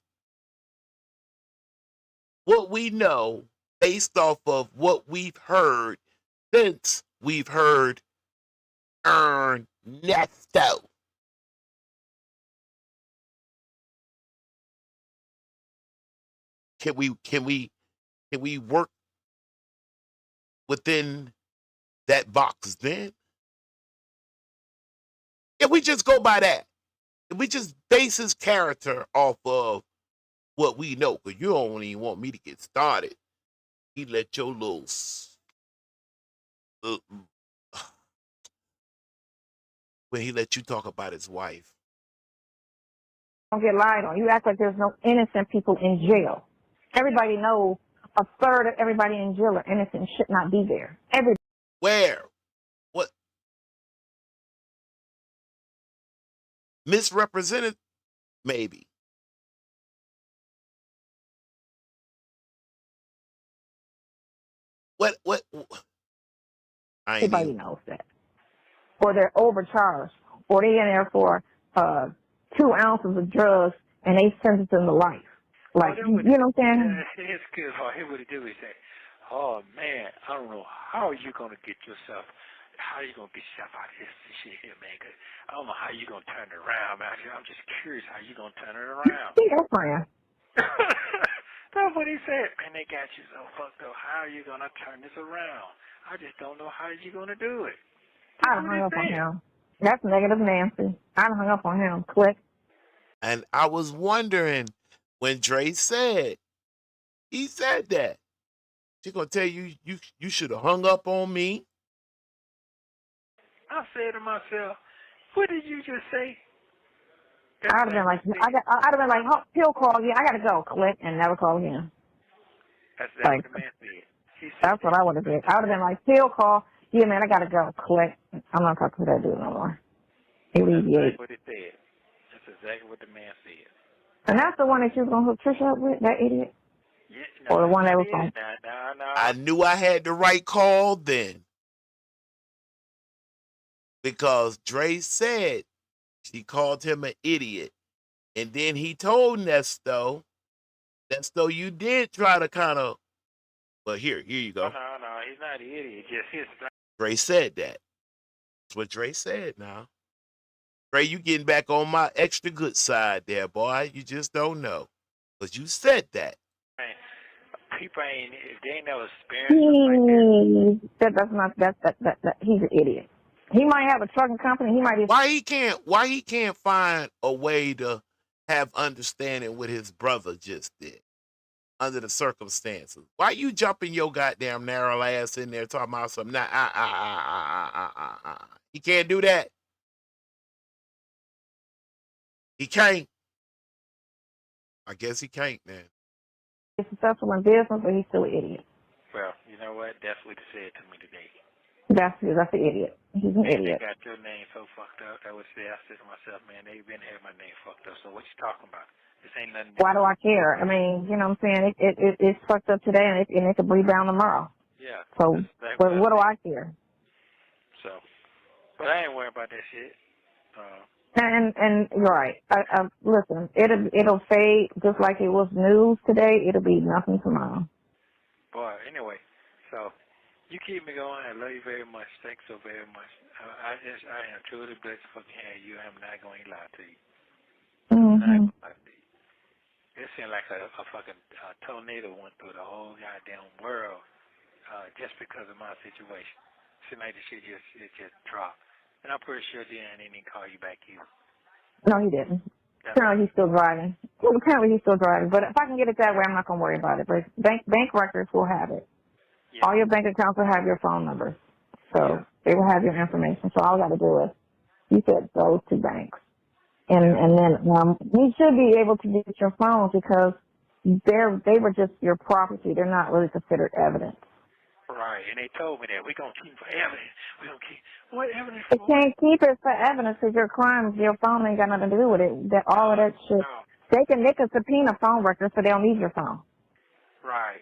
what we know, based off of what we've heard since we've heard Nesto. Can we work within that box then? If we just go by that, if we just base his character off of what we know, because you don't even want me to get started. He let your little when he let you talk about his wife. Don't get lied on. You act like there's no innocent people in jail. Everybody knows a third of everybody in jail are innocent and should not be there. Where? What? Misrepresented? Maybe. What? I ain't Everybody even. knows that. Or they're overcharged. Or they're in there for 2 ounces of drugs and they sentence them to life. Like, you know what I'm saying? It's good. Here's what he do. He say, "Oh man, I don't know how you gonna get yourself. How you gonna get yourself out of this shit here, man? 'Cause I don't know how you gonna turn it around, man. I'm just curious how you gonna turn it around." See your friend. That's what he said. Man, they got you so fucked up. How are you gonna turn this around? I just don't know how you gonna do it. I done hung up on him. That's negative Nancy. I done hung up on him. Click. And I was wondering when Dre said, he said that. She gonna tell you should have hung up on me. I said to myself, what did you just say? I'd have been like, oh, he'll call you. I gotta go. Click and never call again. That's like, what the man said. That's what I would have did. I would have been like, he'll call. Yeah, man, I gotta go. Click. I'm not talking to that dude no more. Alleviate. That's what it said. That's exactly what the man said. And that's the one that you was gonna hook Trisha up with, that idiot? Yeah, no, or the one that was on. on? No. I knew I had the right call then. Because Dre said she called him an idiot. And then he told Nesto, you did try to kind of, well, here you go. No, he's not an idiot. Just his. Dre said that. That's what Dre said now. Dre, you getting back on my extra good side there, boy. You just don't know. Because you said that. People ain't, if they ain't never experienced That's he's an idiot. He might have a trucking company. He might. Why he can't find a way to have understanding what his brother just did under the circumstances? Why you jumping your goddamn narrow ass in there talking about something? He can't do that. He can't. I guess he can't, man. He's successful in business, but he's still an idiot. Well, you know what? That's what he said to me today. That's an idiot. He's an idiot. They got your name so fucked up. I said to myself, man, they've been having my name fucked up. So what you talking about? This ain't nothing. Why do I care? I mean, you know what I'm saying? It's fucked up today, and it could rebound tomorrow. Yeah. So what do I care? So, but I ain't worried about that shit. And you're right. Listen, it'll fade just like it was news today. It'll be nothing tomorrow. Boy, anyway, so you keep me going. I love you very much. Thanks so very much. I am truly blessed to fucking have you. I'm not going to lie to you. Mm-hmm. It seemed like a fucking tornado went through the whole goddamn world just because of my situation. It seemed like the shit just dropped. And I'm pretty sure Dan didn't even call you back either. No, he didn't. Apparently he's still driving. Well, apparently he's still driving. But if I can get it that way, I'm not going to worry about it. But bank records will have it. Yeah. All your bank accounts will have your phone numbers. So they will have your information. So all I got to do is, you said those 2 banks. And then you should be able to get your phones because they were just your property. They're not really considered evidence. Right, and they told me that we're going to keep for evidence. We're going to keep, what evidence for? They can't keep it for evidence because your crimes, your phone ain't got nothing to do with it. All of that shit. No. They can subpoena phone records so they don't need your phone. Right.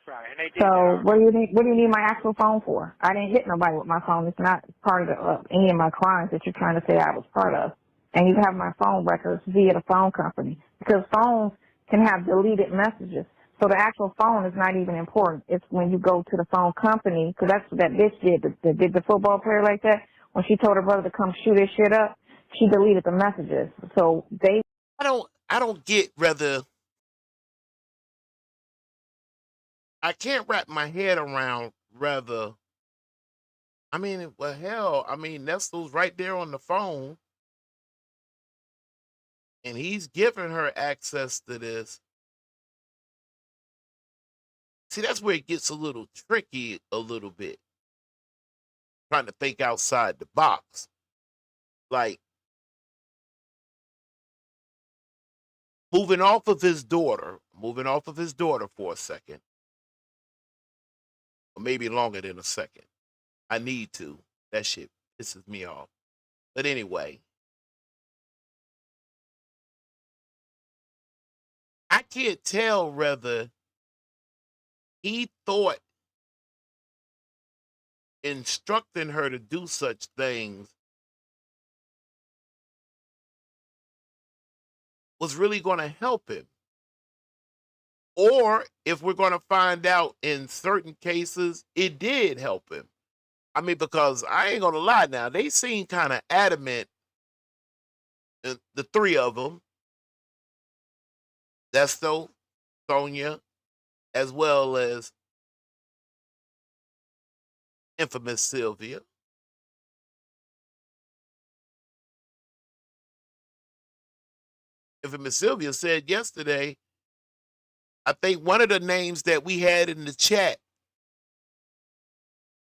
And they did so what do you need my actual phone for? I didn't hit nobody with my phone. It's not part of any of my crimes that you're trying to say I was part of. And you have my phone records via the phone company because phones can have deleted messages. So the actual phone is not even important. It's when you go to the phone company, because that's what that bitch did. That did the football player like that. When she told her brother to come shoot his shit up, she deleted the messages. So they. I don't get whether. I can't wrap my head around whether. I mean, well, hell, Nesto's right there on the phone, and he's giving her access to this. See, that's where it gets a little tricky a little bit. Trying to think outside the box. Like, moving off of his daughter for a second, or maybe longer than a second. I need to. That shit pisses me off. But anyway, I can't tell whether he thought instructing her to do such things was really going to help him. Or if we're going to find out in certain cases, it did help him. I mean, because I ain't going to lie now, they seem kind of adamant, the three of them, Nesto, Sonya, as well as Infamous Sylvia. Infamous Sylvia said yesterday, I think one of the names that we had in the chat,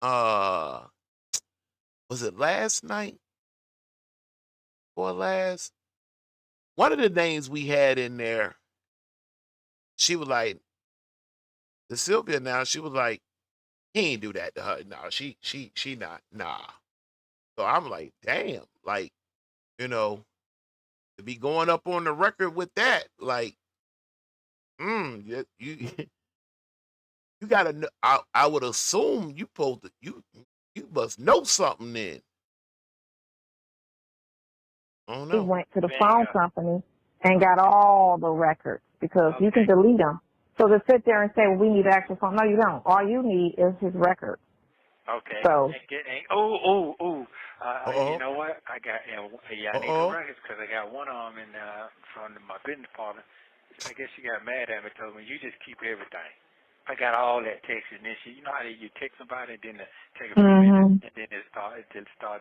was it last night or last? One of the names we had in there, she was like, the Sylvia now, she was like, he ain't do that to her. No, she not, nah. So I'm like, damn, like, to be going up on the record with that, like, you you gotta know. I would assume you supposed to, you must know something then. I don't He know. went to the phone company and got all the records because you can delete them. So to sit there and say, well, we need actual phone. No, you don't. All you need is his record. Okay. So. You know what? I need the records because I got one of them from my business partner. I guess she got mad at me, told me, you just keep everything. I got all that text, and then you know how you text somebody, and then take a few minutes, and then it start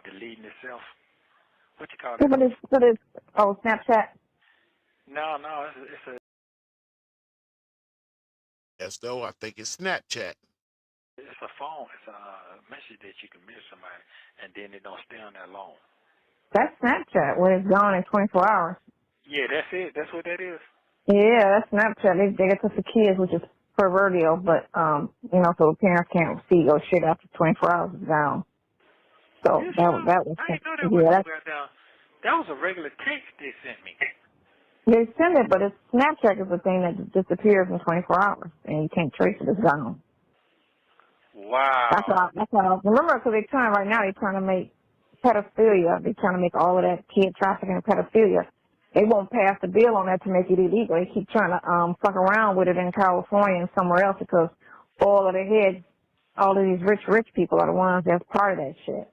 deleting itself. What you call that? Snapchat? No, it's a. Yes, though, I think it's Snapchat. It's a phone. It's a message that you can miss somebody, and then it don't stay on that long. That's Snapchat when it's gone in 24 hours. Yeah, that's it. That's what that is. Yeah, that's Snapchat. They get to the kids, which is proverbial, but so the parents can't see your shit after 24 hours is gone. So that was. I didn't know that was down. That was a regular text they sent me. They send it, but it's Snapchat is the thing that disappears in 24 hours, and you can't trace it. It's gone. Wow. That's how. Remember, because they're trying to make pedophilia. They're trying to make all of that kid trafficking and pedophilia. They won't pass the bill on that to make it illegal. They keep trying to fuck around with it in California and somewhere else because all of the heads, all of these rich people are the ones that's part of that shit.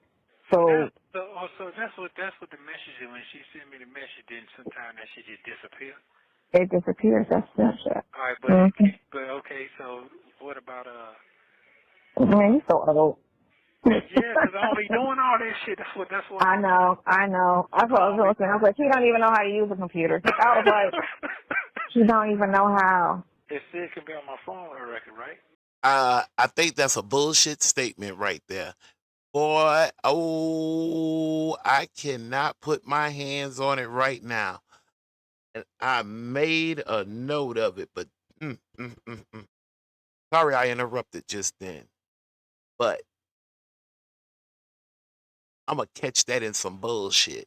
So that's what the message is. When she sent me the message, then sometimes that shit just disappear. It disappears. That's Snapchat. All right, but okay. So what about Man, you're so old. Yeah, because I don't be doing all that shit. That's what. I know. That's what I was going to say. I was like, he don't even know how to use a computer. I was like, he don't even know how. It still can be on my phone, I reckon, right? I think that's a bullshit statement right there. Boy, I cannot put my hands on it right now. And I made a note of it, but sorry I interrupted just then. But I'm going to catch that in some bullshit.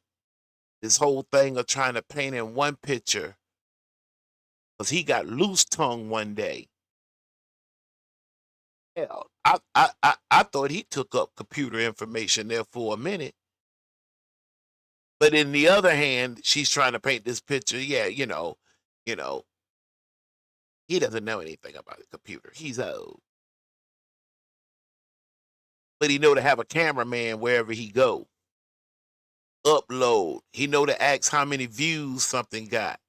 This whole thing of trying to paint in one picture. Because he got loose tongue one day. Hell, I thought he took up computer information there for a minute. But in the other hand, she's trying to paint this picture. Yeah, he doesn't know anything about the computer. He's old. But he know to have a cameraman wherever he go. Upload. He know to ask how many views something got.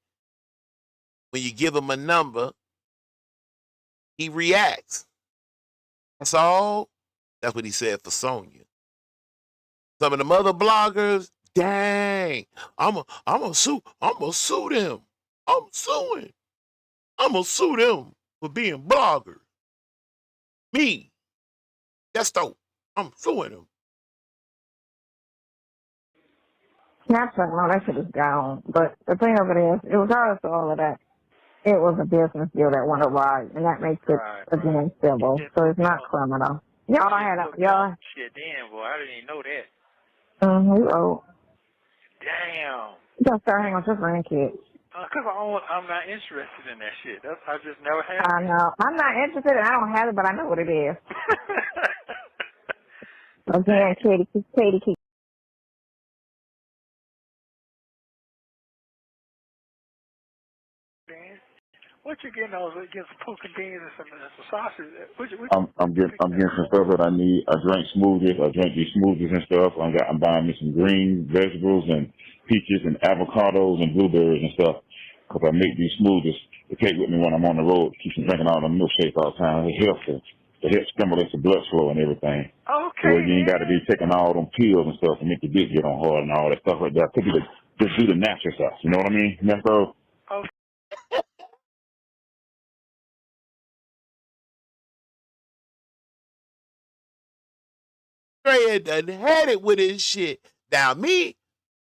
When you give him a number, he reacts. That's all. That's what he said for Sonya. Some of them other bloggers, dang, I'm gonna sue them. I'm gonna sue them for being bloggers. Me, Nesto, I'm suing them. Snapchat, no, that shit is gone. But the thing of it is, regardless of all of that, it was a business deal that went awry, and that makes it again civil. So it's not criminal. Y'all had y'all. Shit, damn, boy, I didn't even know that. You old. Damn. You gotta start hanging with your grandkids. Cause I'm not interested in that shit. I just never had. I know. I'm not interested, and I don't have it, but I know what it is. Again, Katie. What you getting those against some poking beans and some sausage? I'm getting some stuff that I need. I drink smoothies. I drink these smoothies and stuff. I'm buying me some green vegetables and peaches and avocados and blueberries and stuff. Cause I make these smoothies to take with me when I'm on the road. Keep from drinking all the milkshake all the time. It helps. It helps stimulate the blood flow and everything. Okay. So you ain't got to be taking all them pills and stuff to make your dick get on hard and all that stuff like that. People just do the natural stuff. You know what I mean, Nesto? Okay. Trey done had it with his shit. Now me,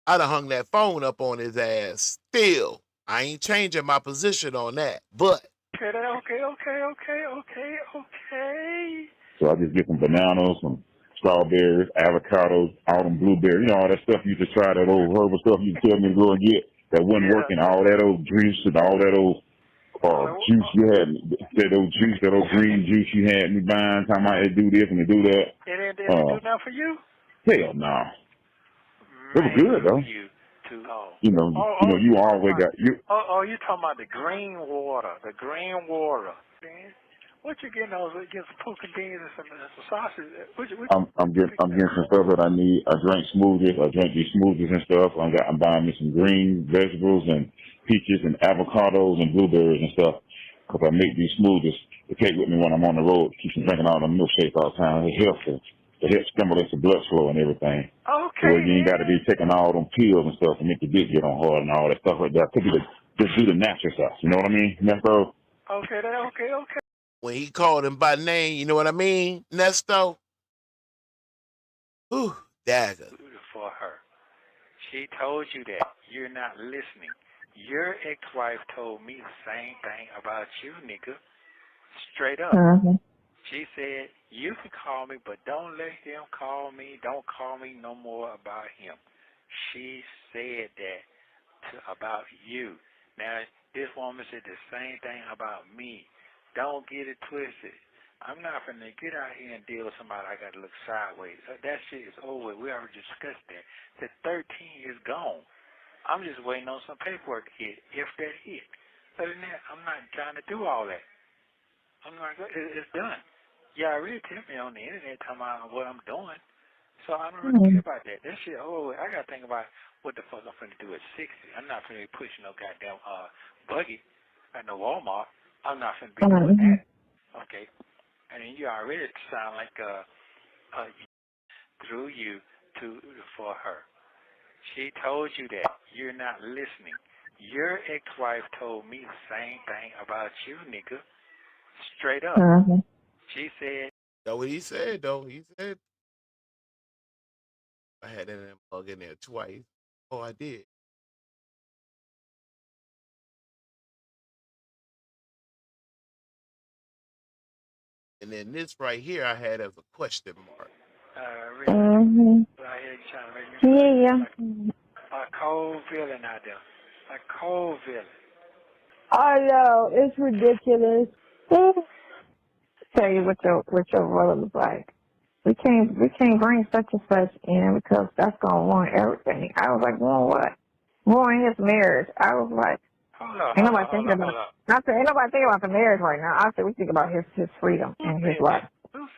I done hung that phone up on his ass. Still, I ain't changing my position on that. But Okay. So I just get some bananas, some strawberries, avocados, autumn blueberries, you know, all that stuff you used to try, that old herbal stuff you tell me to go and get that wasn't working, all that old juice and all that old juice you had, that old green juice you had me buying, talking about it do this and it do that. It didn't do nothing for you? Hell no. It was good though. You always got you. Oh, you talking about the green water? Man. What you getting those against some poking beans and some sausage? I'm getting some stuff that I need. I drink smoothies. I drink these smoothies and stuff. I'm buying me some green vegetables and peaches and avocados and blueberries and stuff. Cause I make these smoothies to take with me when I'm on the road. Keep from drinking all the milkshake all the time. It helps. It helps stimulate the blood flow and everything. Okay. So you ain't got to be taking all them pills and stuff to make your dick get on hard and all that stuff like that. People just do the natural stuff. You know what I mean, Nesto? Okay. when he called him by name, you know what I mean, Nesto? Whew, dagger. For her. She told you that. You're not listening. Your ex-wife told me the same thing about you, nigga. Straight up. Mm-hmm. She said, you can call me, but don't let him call me. Don't call me no more about him. She said that about you. Now, this woman said the same thing about me. Don't get it twisted. I'm not going to get out here and deal with somebody I got to look sideways. That shit is over. We already discussed that. The 13 is gone. I'm just waiting on some paperwork to hit, if that hit. Other than that, I'm not trying to do all that. It's done. Yeah, I really tell me on the internet talking about what I'm doing. So I don't really care about that. That shit, I got to think about what the fuck I'm finna do at 60. I'm not finna be pushing no goddamn buggy at no Walmart. I'm not finna be doing that. Okay. And then you already sound like through you for her. She told you that. You're not listening. Your ex-wife told me the same thing about you, nigga. Straight up. Mm-hmm. She said. That's what he said, though. He said, I had that plug in there twice. Oh, I did. And then this right here, I had as a question mark. Really? Mm-hmm. Yeah. A cold feeling out there. A cold feeling. I know, it's ridiculous. Tell you what your brother was like. We can't bring such and such in because that's gonna ruin everything. I was like, ruin what? Ruin his marriage. I was like, ain't nobody thinking about the marriage right now. I said we think about his freedom and his life.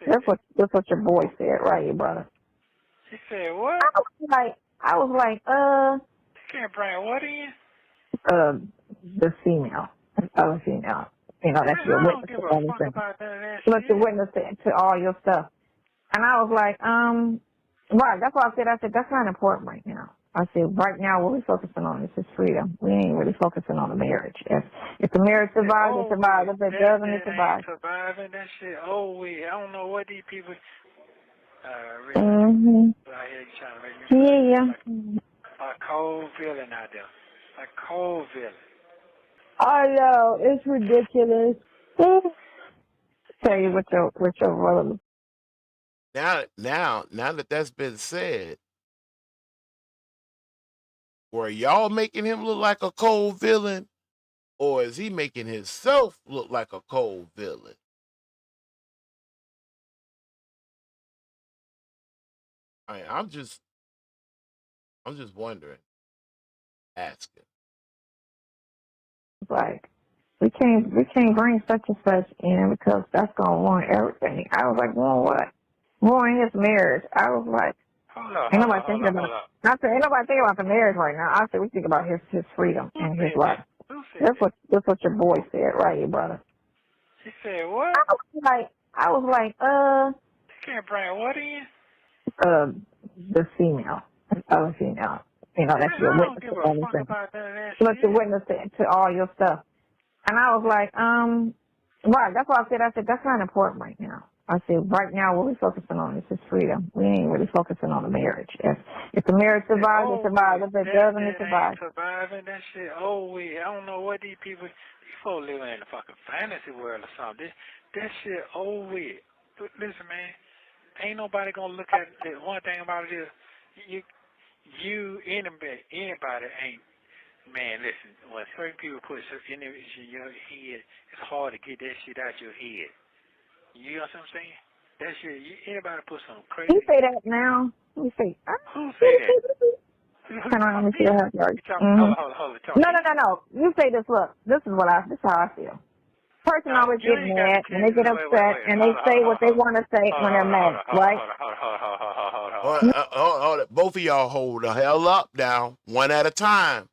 That's what your boy said, right, your brother? He said what? I was like, You can't bring what in? The female, other female. You know, that's your witness to everything. Look, the witness to all your stuff. And I was like, right, that's why I said, that's not important right now. I said, right now, what we're focusing on is his freedom. We ain't really focusing on the marriage. If the marriage survives, it survives. If it doesn't, it survives. Surviving that shit. I don't know what these people. Yeah. A cold feeling out there. A cold feeling. I know, it's ridiculous. Tell you what your brother. Now that that's been said, were y'all making him look like a cold villain, or is he making himself look like a cold villain? I'm just wondering, asking. Like, we can't bring such and such in because that's gonna ruin everything. I was like, ruin what? Ruin his marriage. I was like, ain't nobody thinking about the marriage right now. I said we think about his freedom and his life. That's what your boy said, right, your brother. He said what? I was like, You can't bring what in? the female, other female. You know, that's your witness to everything. Look, the witness to all your stuff. And I was like, right, that's why I said that's not important right now. I said, right now, what we're focusing on is his freedom. We ain't really focusing on the marriage. If the marriage survives, it survives. If it doesn't, it survives. Surviving, that shit, I don't know what these folks living in a fucking fantasy world or something. That shit, Listen, man, ain't nobody gonna look at it. One thing about it is, anybody ain't. Man, listen, when certain people put stuff in your head, it's hard to get that shit out your head. You know what I'm saying? That shit, anybody put some crazy... You say that now? Let me see. Who say that? Hold on, let me see your head. Hold on. No. You say this, look, this is how I feel. Person always get mad, and they get upset, and they say what they want to say when they're mad, right? Hold it. Both of y'all hold the hell up now, one at a time.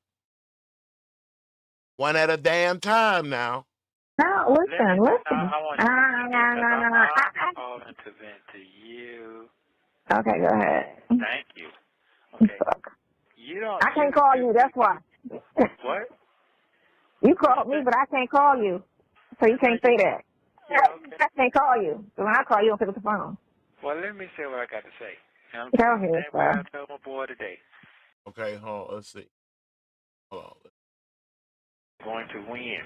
One at a damn time now. No, listen. I want you to call and to vent to you. Okay, go ahead. Thank you. Okay. I can't call you, that's why. What? You called me, but I can't call you. So you can't say that. Yeah, okay. I can't call you. So when I call you, don't pick up the phone. Well, let me say what I got to say. Go ahead, I told my boy today. Okay, hold on, let's see. Hold on. Going to win.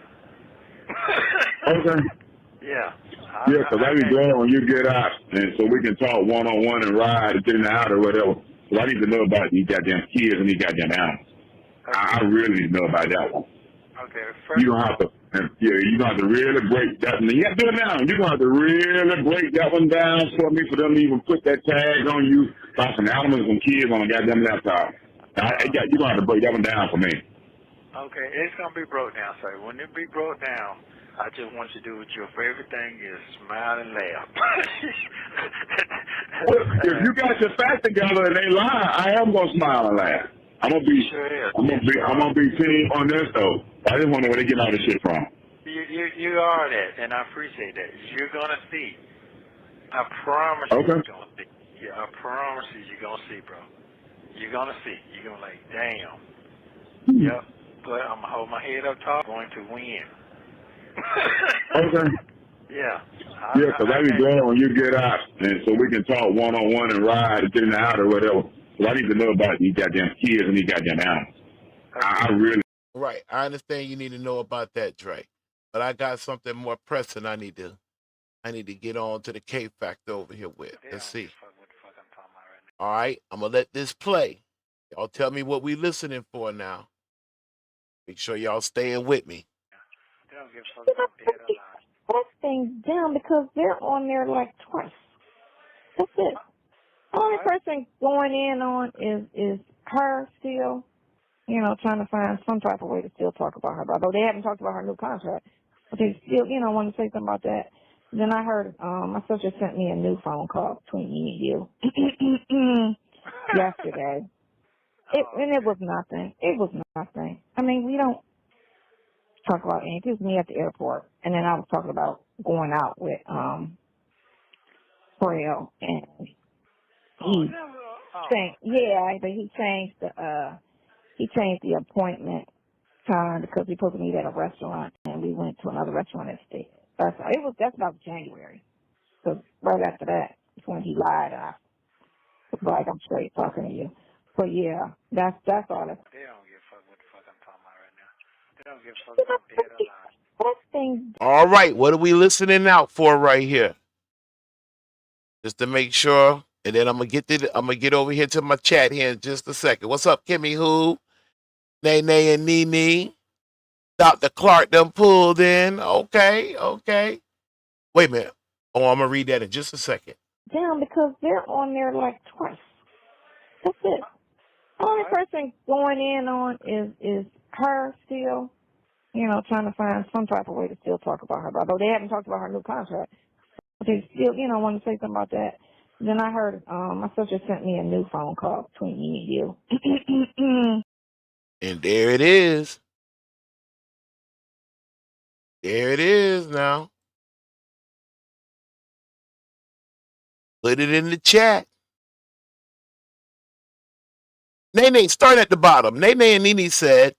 Okay. Yeah. Yeah, because I be glad when you get out, and so we can talk one-on-one and ride and get in the house or whatever. So I need to know about these goddamn kids and these goddamn animals. Okay. I really need to know about that one. Okay. You're going to have to, you're going to have to really break that one. You have to do it now. You're going to have to really break that one down for me for them to even put that tag on you about some animals and kids on a goddamn laptop. You're going to have to break that one down for me. Okay, it's going to be broke down, sir. When it be broke down, I just want you to do what your favorite thing is, smile and laugh. If you got your facts together and they lie, I am going to smile and laugh. I'm going to be, sure is. I'm going to be team on Nesto. I just want to know where they get all this shit from. You are that, and I appreciate that. You're going to see. I promise you you're going to see. Yeah, I promise you're going to see, bro. You're going to see. You're going to like, damn. Yep. But I'm going to hold my head up top, going to win. Okay. Yeah. Yeah, because I be glad when you get out, and so we can talk one-on-one and ride and get in the house or whatever. So I need to know about these goddamn kids and these goddamn animals. Okay. I really... Right. I understand you need to know about that, Dre. But I got something more pressing I need to get on to the K factor over here with. Let's see. All right. I'm going to let this play. Y'all tell me what we listening for now. Make sure y'all staying with me. That thing down because they're on there like twice. That's it. The only person going in on is her still, trying to find some type of way to still talk about her. Although they haven't talked about her new contract, but they still, want to say something about that. Then I heard my sister sent me a new phone call between me and you yesterday. And it was nothing. It was nothing. I mean, we don't talk about anything. It was me at the airport. And then I was talking about going out with Braille, and he changed the appointment time because we supposed to meet at a restaurant, and we went to another restaurant instead. That's about January. So right after that is when he lied. I was like, I'm straight talking to you. But yeah, that's all. They don't give a fuck what the fuck I'm talking about right now. They don't give a fuck if I'm dead or alive. All right, what are we listening out for right here? Just to make sure, and then I'm gonna get over here to my chat here in just a second. What's up, Kimmy Who, Nene and Nene? Dr. Clark done pulled in. Okay. Wait a minute. Oh, I'm gonna read that in just a second. Down because they're on there like twice. That's it. The only person going in on is her still, trying to find some type of way to still talk about her. Although they haven't talked about her new contract. But they still, want to say something about that. Then I heard my sister sent me a new phone call between me and you. And there it is. There it is now. Put it in the chat. Nene, start at the bottom. Nene and Nene said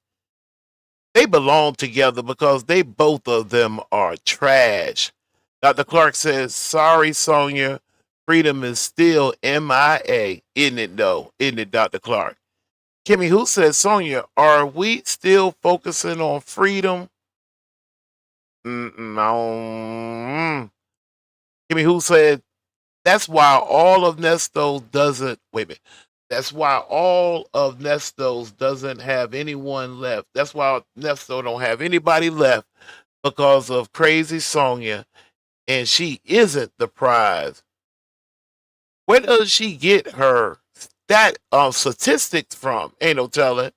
they belong together because they both of them are trash. Dr. Clark says, sorry, Sonya. Freedom is still MIA. Isn't it, though? Isn't it, Dr. Clark? Kimmy, who says, Sonya, are we still focusing on freedom? No. Kimmy, who said, that's why all of Nesto doesn't, wait a minute. That's why all of Nesto's doesn't have anyone left. That's why Nesto don't have anybody left because of crazy Sonya, and she isn't the prize. Where does she get her that statistics from? Ain't no telling.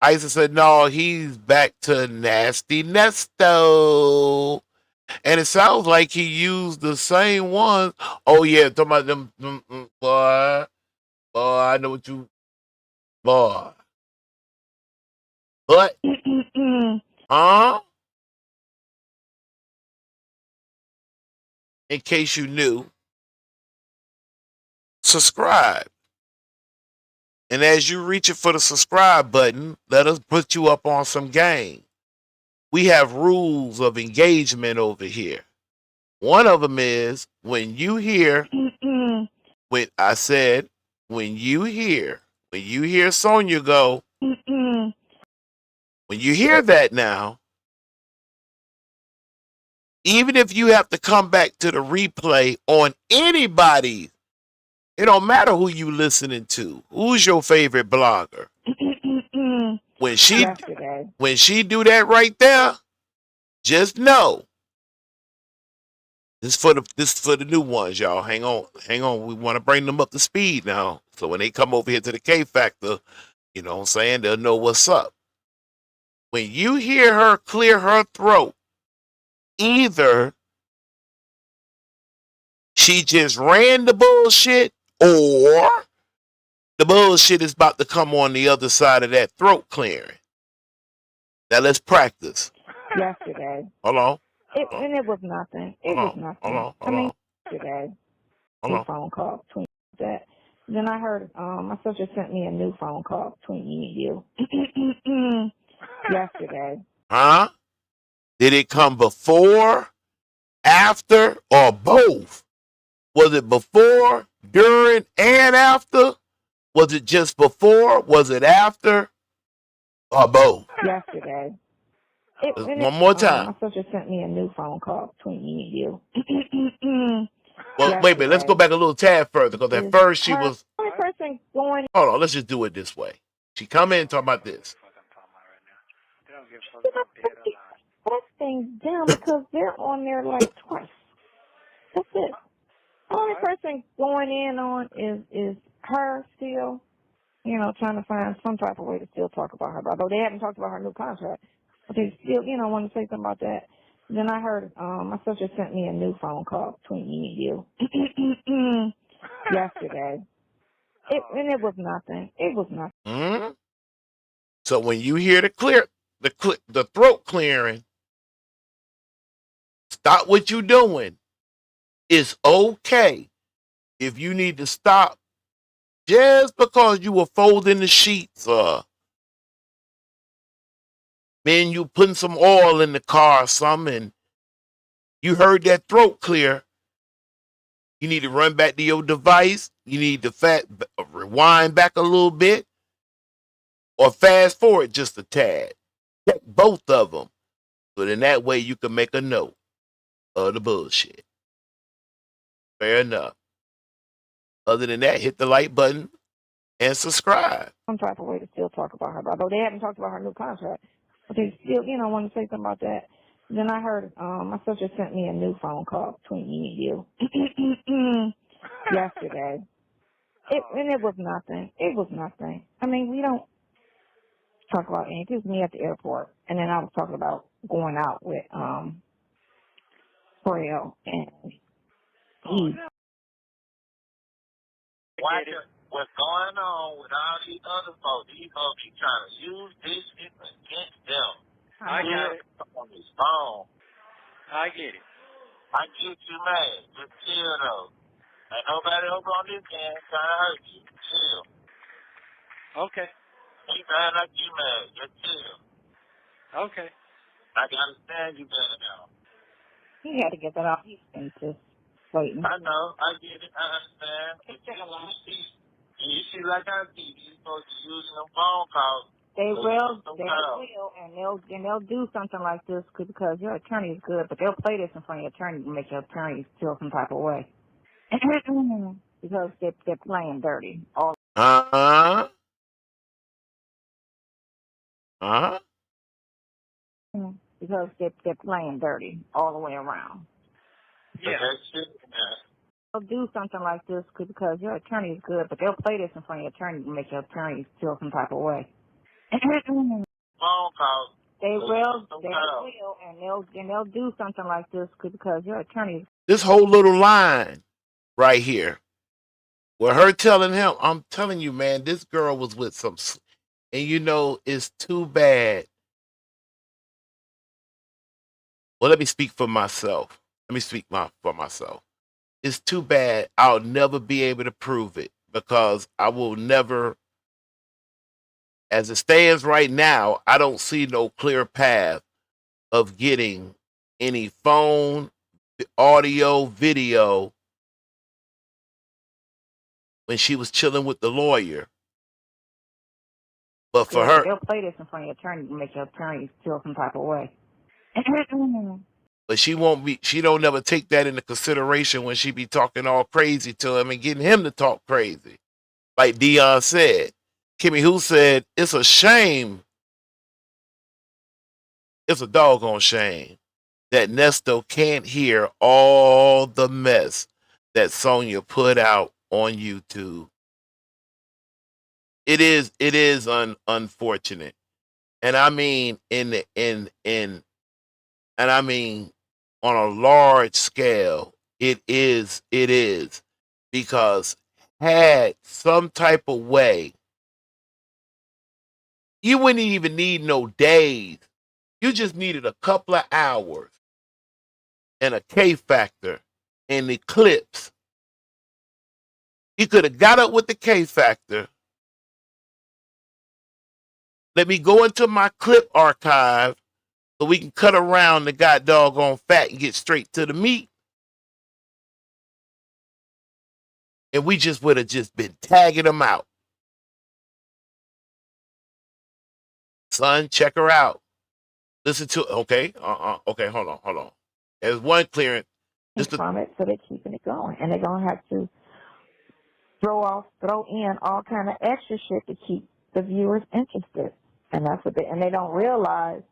Isa said, no, he's back to nasty Nesto. And it sounds like he used the same ones. Oh, yeah, talking about them boy, I know what you, boy. But, in case you knew, subscribe. And as you reach it for the subscribe button, let us put you up on some game. We have rules of engagement over here. One of them is when you hear, when you hear Sonya go, when you hear that now, even if you have to come back to the replay on anybody, it don't matter who you listening to. Who's your favorite blogger? When she do that right there, just know this for the new ones, y'all. Hang on. We want to bring them up to speed now. So when they come over here to the K Factor, you know what I'm saying, they'll know what's up. When you hear her clear her throat, either she just ran the bullshit or the bullshit is about to come on the other side of that throat clearing. Now let's practice. Yesterday. Hold on. And it was nothing. Hold on. Yesterday. New phone call between that. Then I heard my sister sent me a new phone call between me and you. Yesterday. Huh? Did it come before, after, or both? Was it before, during, and after? Was it just before? Was it after? Or both? Yesterday. One more time. My sister sent me a new phone call between me and you. Well, wait a minute. Let's go back a little tad further because at first she was. Only person going. Hold on. Let's just do it this way. She come in and talk about this. That thing down because they're on there like twice. That's it. The only person going in on is her still, trying to find some type of way to still talk about her. Although they haven't talked about her new contract. But they still, want to say something about that. Then I heard my sister sent me a new phone call between me and you. Yesterday. And it was nothing. Mm-hmm. So when you hear the throat clearing, stop what you're doing. It's okay if you need to stop just because you were folding the sheets or then you putting some oil in the car or something and you heard that throat clear. You need to run back to your device. You need to rewind back a little bit or fast forward just a tad. Check both of them. So then that way you can make a note of the bullshit. Fair enough. Other than that, hit the like button and subscribe. Some type of way to still talk about her. Although they haven't talked about her new contract. But they still, want to say something about that. Then I heard my sister sent me a new phone call between me and you yesterday. And it was nothing. It was nothing. I mean, we don't talk about anything. It was me at the airport. And then I was talking about going out with Frail and he. What's going on with all these other folks? These folks be trying to use this shit against them. I got it. On his phone. I get it. I get you mad. Just chill though. Ain't nobody over on this end trying to hurt you. Chill. Okay. You trying not you mad. Just chill. Okay. I can understand you better now. He had to get that off his face just waiting. I know. I get it. I understand. You see, like I see, these folks are using them phone calls. They will, and they'll do something like this because your attorney is good, but they'll play this in front of your attorney to make your attorney feel some type of way. Because they're playing dirty. Because they're playing dirty all the way around. Yeah. They'll do something like this because your attorney is good, but they'll play this in front of your attorney to make your attorney feel some type of way. Phone calls. They will, and they'll do something like this because your attorney. This whole little line right here, where her telling him, I'm telling you, man, this girl was with some, and it's too bad. Well, let me speak for myself. For myself. It's too bad I'll never be able to prove it because I will never. As it stands right now, I don't see no clear path of getting any phone, audio, video when she was chilling with the lawyer. But for her, they'll play this in front of your attorney to make your attorney feel some type of way. But she don't never take that into consideration when she be talking all crazy to him and getting him to talk crazy. Like Dion said. Kimmy who said, it's a shame. It's a doggone shame that Nesto can't hear all the mess that Sonya put out on YouTube. It is unfortunate. And I mean and I mean on a large scale, it is because had some type of way, you wouldn't even need no days. You just needed a couple of hours and a K factor and the clips. You could have got up with the K factor. Let me go into my clip archive so we can cut around the god doggone fat and get straight to the meat. And we just would have just been tagging them out. Son, check her out. Listen to okay, hold on. There's one clearance. From it, so they're keeping it going, and they're gonna have to throw in all kind of extra shit to keep the viewers interested, and that's what they don't realize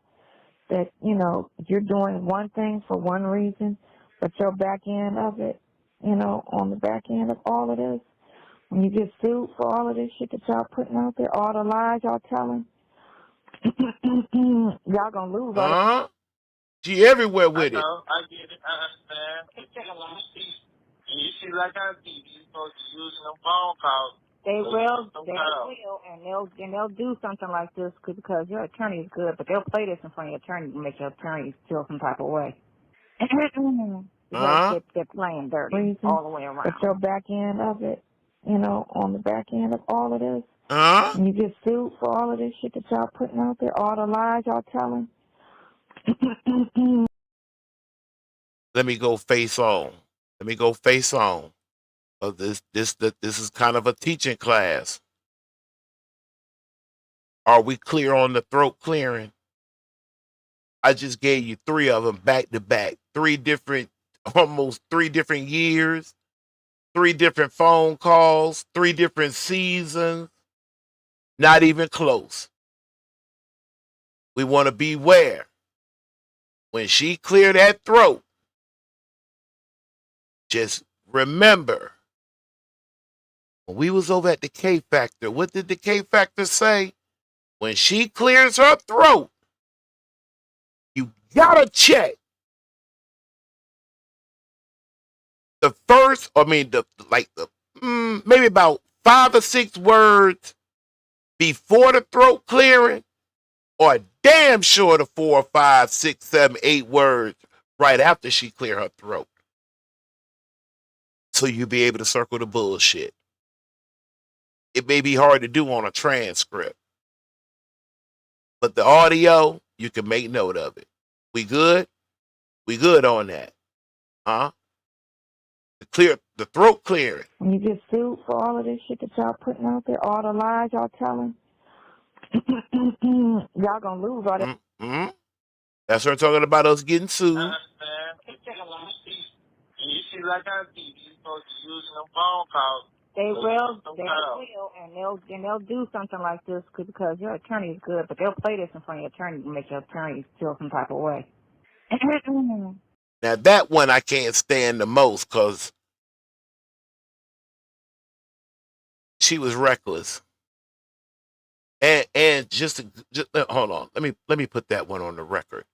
that you're doing one thing for one reason, but your back end of it, on the back end of all of this, when you get sued for all of this shit that y'all putting out there, all the lies y'all telling. Y'all gonna lose all that. She everywhere with it. I get it. I understand. You see, like I see, these folks are using them phone calls. They will, and they'll do something like this because your attorney is good, but they'll play this in front of your attorney to make your attorney feel some type of way. Because they're playing dirty all the way around. But your back end of it, on the back end of all of this. And you get sued for all of this shit that y'all putting out there, all the lies y'all telling. Let me go face on. This is kind of a teaching class. Are we clear on the throat clearing? I just gave you 3 of them back to back. Almost 3 different years, 3 different phone calls, 3 different seasons. Not even close. We want to beware. When she cleared that throat, just remember, when we was over at the K Factor, what did the K Factor say? When she clears her throat, you gotta check the first, maybe about 5 or 6 words before the throat clearing, or damn sure the 4 or 5, 6, 7, 8 words right after she clear her throat. So you'll be able to circle the bullshit. It may be hard to do on a transcript, but the audio, you can make note of it. We good? We good on that. Huh? The throat clearing. When you get sued for all of this shit that y'all putting out there, all the lies y'all telling, y'all gonna lose all that. Mm-hmm. That's her talking about us getting sued. I understand. You see, like I see, you're supposed to use them phone calls. They will, and they'll do something like this because your attorney is good, but they'll play this in front of your attorney to make your attorney feel some type of way. Now that one I can't stand the most because she was reckless. And just hold on. Let me put that one on the record.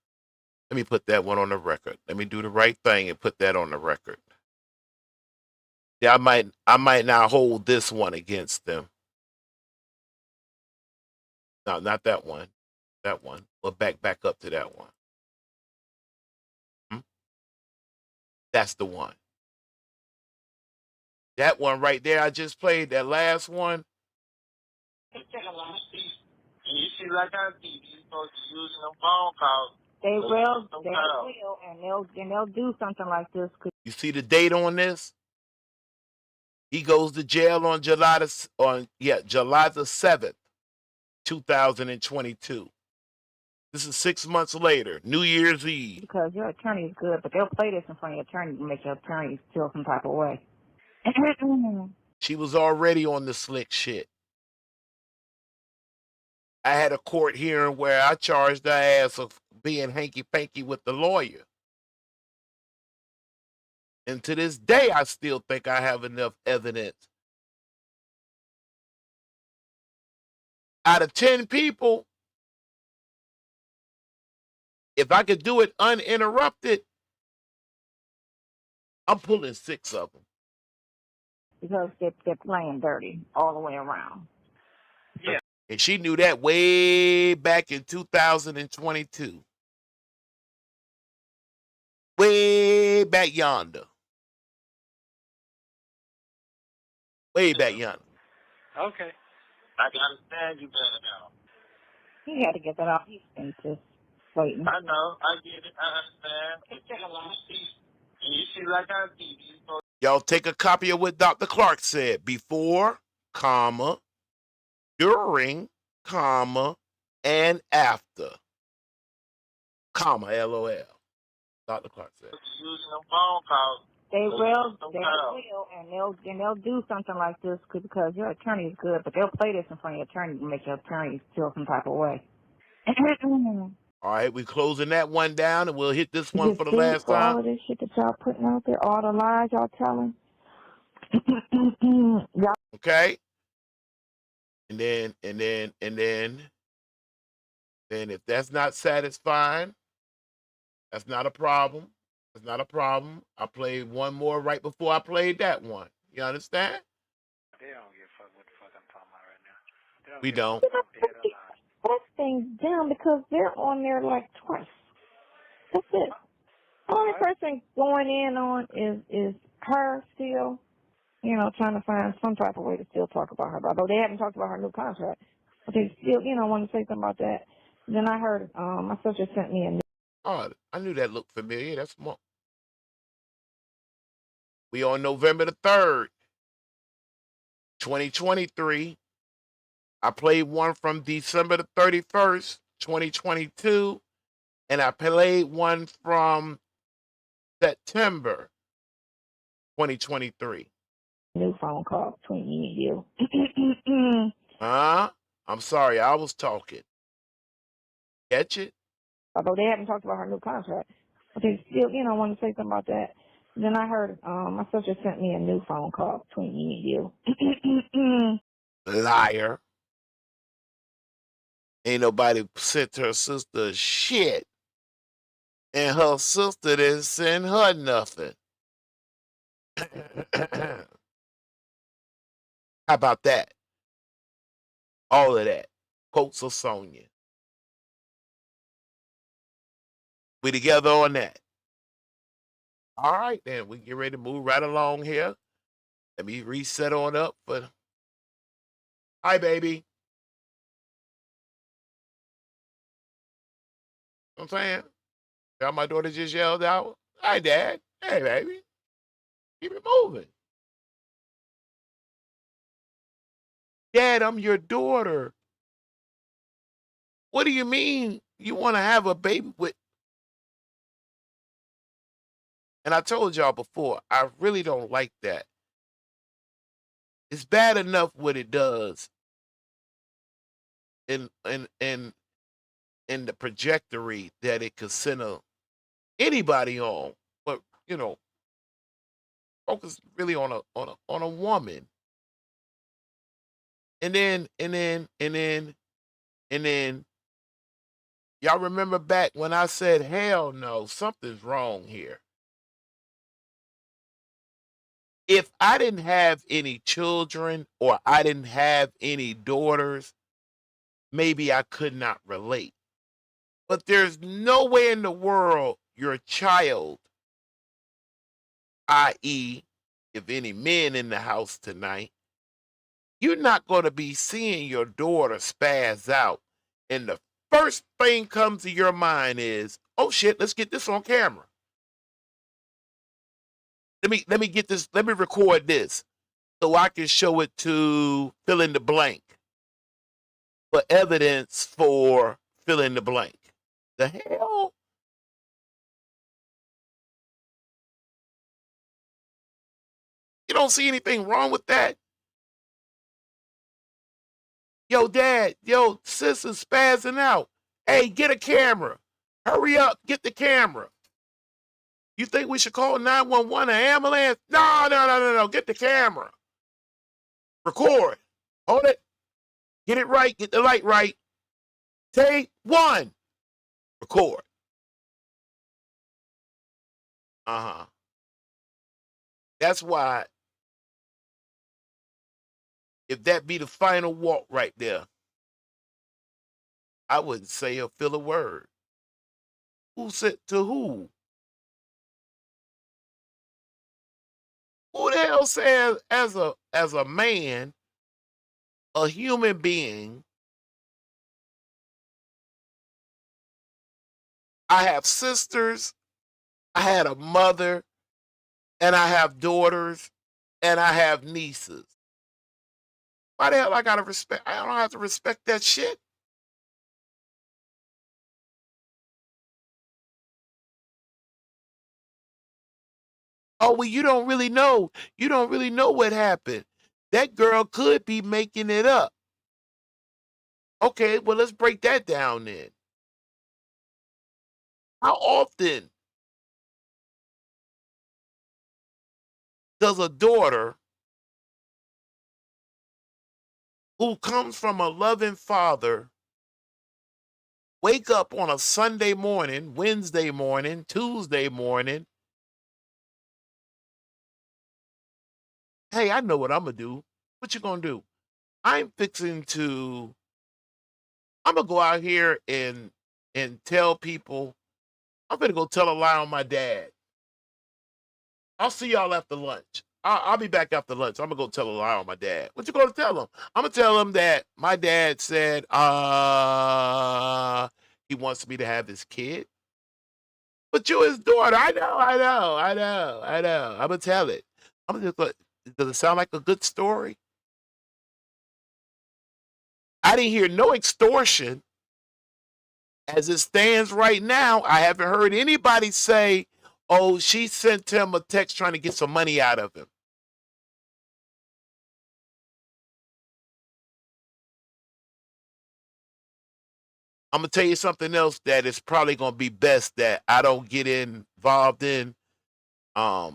Let me put that one on the record. Let me do the right thing and put that on the record. Yeah, I might not hold this one against them. No, not that one. That one. We'll back up to that one. That's the one. That one right there I just played, that last one. You see, like I see, you're supposed to use them phone calls. They will, and they'll do something like this. You see the date on this? He goes to jail on July the 7th, 2022. This is 6 months later, New Year's Eve. Because your attorney is good, but they'll play this in front of your attorney to make your attorney feel some type of way. She was already on the slick shit. I had a court hearing where I charged her ass of being hanky-panky with the lawyer. And to this day, I still think I have enough evidence. Out of 10 people, if I could do it uninterrupted, I'm pulling 6 of them. Because they're playing dirty all the way around. Yeah. And she knew that way back in 2022. Way back yonder. Way back yonder. Okay. I can understand you better now. He had to get that off. He's been just waiting. I know. I get it. I understand. You see, like I see, you're supposed Y'all take a copy of what Dr. Clark said. Before, comma, during, comma, and after. Comma, LOL. Dr. Clark said. to use them phone calls. They will, and they'll do something like this because your attorney is good, but they'll play this in front of your attorney to make your attorney feel some type of way. All right, we're closing that one down, and we'll hit this one for the last for all time. of this shit that y'all putting out there, all the lies y'all telling. Okay? And then if that's not satisfying, that's not a problem. It's not a problem. I played one more right before I played that one. You understand? They don't give a fuck what the fuck I'm talking about right now. We don't. That thing down because they're on there like twice. That's it. The only person going in on is her still, trying to find some type of way to still talk about her. Although they haven't talked about her new contract. But they still, want to say something about that. Then I heard, my sister sent me a Oh, I knew that looked familiar. That's more. We on November the 3rd. 2023, I played one from December the 31st, 2022, and I played one from September 2023. New phone call between me and you. I'm sorry, I was talking. Catch it? Although they haven't talked about her new contract, but they still, want to say something about that. Then I heard my sister sent me a new phone call between me and you. Liar. Ain't nobody sent her sister shit. And her sister didn't send her nothing. How about that? All of that. Quotes of Sonya. We together on that. All right, then. We get ready to move right along here. Let me reset on up for... Hi, baby. You know what I'm saying? Now my daughter just yelled out, hi, Dad. Hey, baby. Keep it moving. Dad, I'm your daughter. What do you mean you want to have a baby with... And I told y'all before, I really don't like that. It's bad enough what it does in the trajectory that it could send anybody on, but focus really on a woman. And then y'all remember back when I said, hell no, something's wrong here. If I didn't have any children or I didn't have any daughters, maybe I could not relate. But there's no way in the world your child, i.e., if any men in the house tonight, you're not going to be seeing your daughter spaz out. And the first thing comes to your mind is, oh shit, let's get this on camera. Let me get this, let me record this so I can show it to fill in the blank for evidence for fill in the blank. The hell? You don't see anything wrong with that? Yo, Dad, yo, sis is spazzing out. Hey, get a camera. Hurry up, get the camera. You think we should call 911, an ambulance? No. Get the camera. Record. Hold it. Get it right. Get the light right. Take one. Record. That's why, if that be the final walk right there, I wouldn't say or feel a word. Who said to who? Who the hell says as a man, a human being, I have sisters, I had a mother, and I have daughters, and I have nieces. Why the hell I gotta respect? I don't have to respect that shit. Oh, well, you don't really know. You don't really know what happened. That girl could be making it up. Okay, well, let's break that down then. How often does a daughter who comes from a loving father wake up on a Sunday morning, Wednesday morning, Tuesday morning? Hey, I know what I'm going to do. What you going to do? I'm going to go out here and tell people, I'm going to go tell a lie on my dad. I'll see y'all after lunch. I'll be back after lunch. I'm going to go tell a lie on my dad. What you going to tell him? I'm going to tell him that my dad said he wants me to have his kid. But you his daughter. I know. I'm going to tell it. Does it sound like a good story? I didn't hear no extortion. As it stands right now, I haven't heard anybody say, oh, she sent him a text trying to get some money out of him. I'm going to tell you something else that is probably going to be best that I don't get involved in. I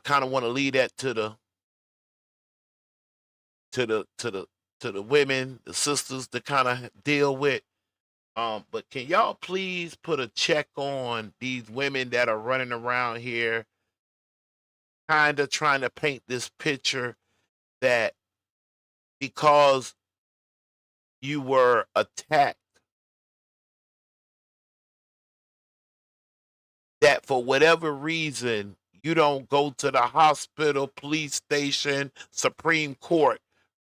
kind of want to leave that to the women, the sisters to kind of deal with. But can y'all please put a check on these women that are running around here kind of trying to paint this picture that because you were attacked, that for whatever reason, you don't go to the hospital, police station, Supreme Court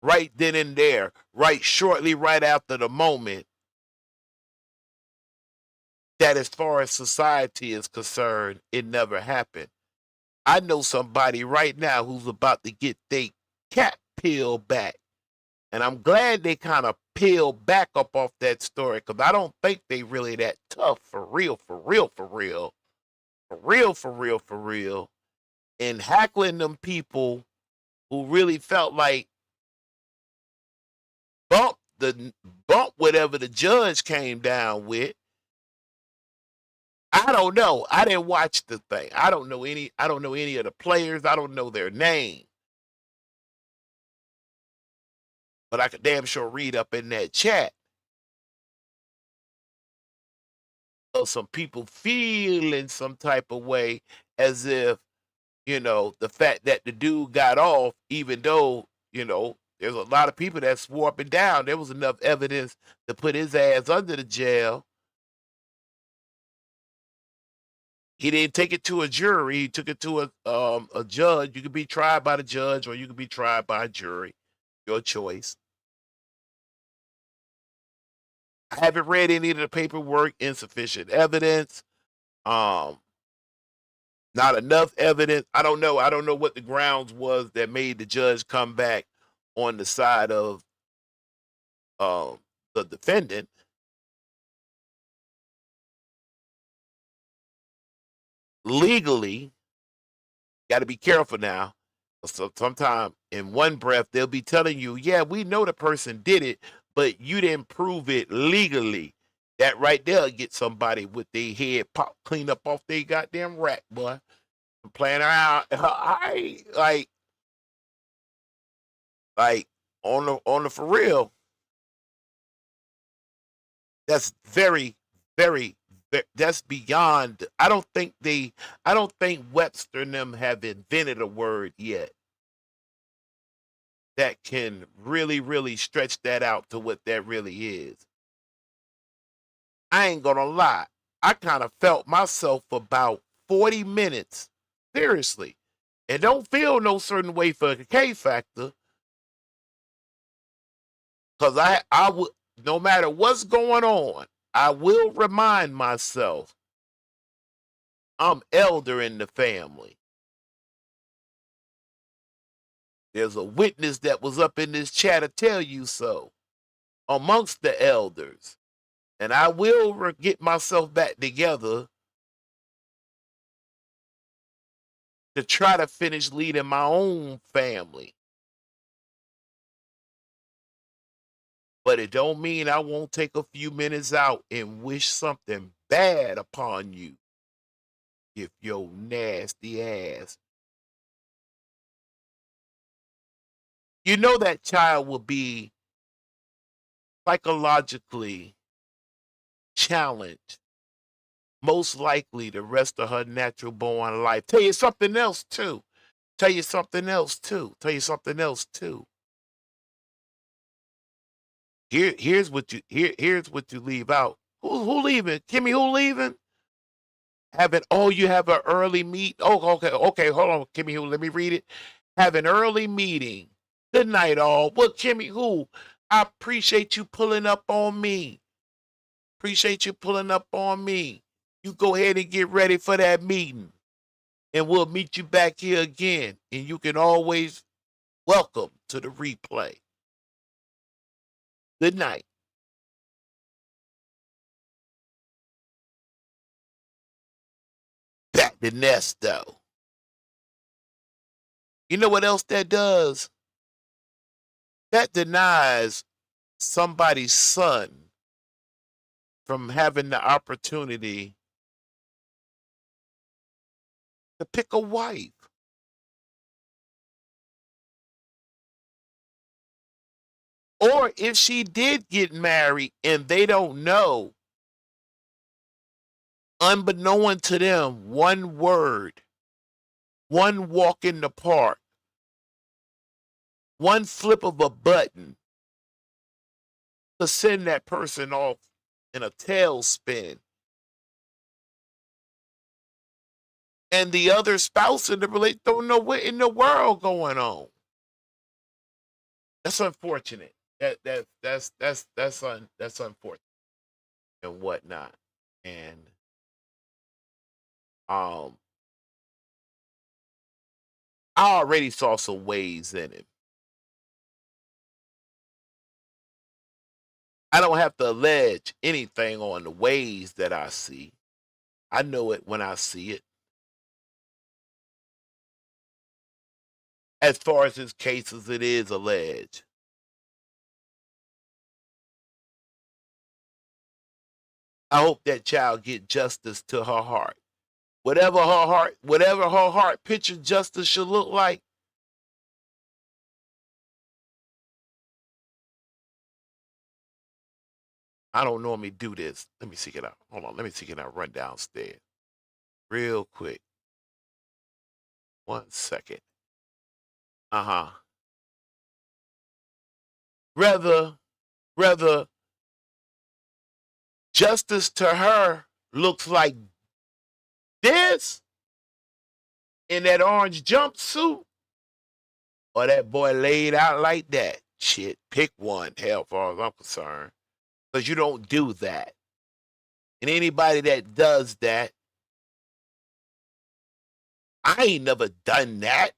right then and there, right shortly right after the moment, that as far as society is concerned, it never happened. I know somebody right now who's about to get their cat peeled back. And I'm glad they kind of peeled back up off that story because I don't think they really that tough for real, for real, for real. For real, for real, for real. And hackling them people who really felt like bump whatever the judge came down with. I don't know. I didn't watch the thing. I don't know any of the players. I don't know their name. But I could damn sure read up in that chat of some people feeling some type of way as if, the fact that the dude got off, even though, there's a lot of people that swore up and down there was enough evidence to put his ass under the jail. He didn't take it to a jury. He took it to a judge. You could be tried by the judge or you could be tried by a jury. Your choice. I haven't read any of the paperwork. Insufficient evidence. Not enough evidence. I don't know. I don't know what the grounds was that made the judge come back on the side of the defendant. Legally, got to be careful now. So sometimes in one breath, they'll be telling you, yeah, we know the person did it, but you didn't prove it legally. That right there get somebody with their head pop clean up off their goddamn rack, boy. I'm playing around. I like on the for real. That's very, very, that's beyond. I don't think Webster and them have invented a word yet that can really, really stretch that out to what that really is. I ain't gonna lie. I kind of felt myself for about 40 minutes, seriously, and don't feel no certain way for the K factor, because I would, no matter what's going on, I will remind myself I'm elder in the family. There's a witness that was up in this chat to tell you so amongst the elders. And I will get myself back together to try to finish leading my own family. But it don't mean I won't take a few minutes out and wish something bad upon you. If your nasty ass. You know that child will be psychologically challenged, most likely the rest of her natural born life. Tell you something else too. Here's what you leave out. Who leaving? Kimmy, who leaving? You have an early meet. Oh, okay, hold on, Kimmy, who? Let me read it. Have an early meeting. Good night, all. Well, Kimmy, who? I appreciate you pulling up on me. You go ahead and get ready for that meeting. And we'll meet you back here again. And you can always welcome to the replay. Good night. Back to Nesto. You know what else that does? That denies somebody's son from having the opportunity to pick a wife. Or if she did get married and they don't know, unbeknown to them, one word, one walk in the park, one flip of a button to send that person off in a tailspin. And the other spouse in the relationship don't know what in the world going on. That's unfortunate. That's unfortunate and whatnot. And I already saw some ways in it. I don't have to allege anything on the ways that I see. I know it when I see it. As far as his cases, it is alleged. I hope that child get justice to her heart. Whatever her heart picture justice should look like. I don't normally do this. Let me seek it out. Hold on. Let me seek it out. Run downstairs. Real quick. 1 second. Rather, justice to her looks like this in that orange jumpsuit, or that boy laid out like that. Shit, pick one, hell, as far as I'm concerned. Because you don't do that. And anybody that does that, I ain't never done that.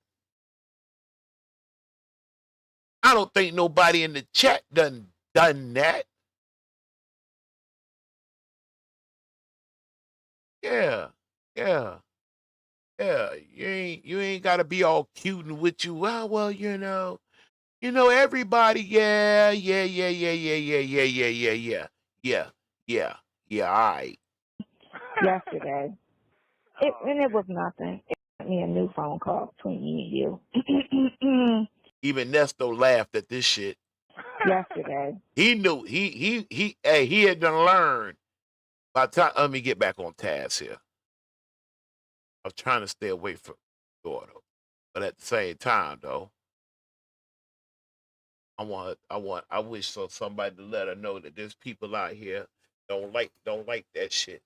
I don't think nobody in the chat done that. Yeah. You ain't gotta be all cute and with you. Well, you know, everybody. Yeah. All right. Yesterday. It was nothing. It sent me a new phone call between me and you. Even Nesto laughed at this shit. Yesterday. He knew he had to learn. By the time, let me get back on task here. I'm trying to stay away from daughter, but at the same time though, I wish so somebody to let her know that there's people out here don't like that shit.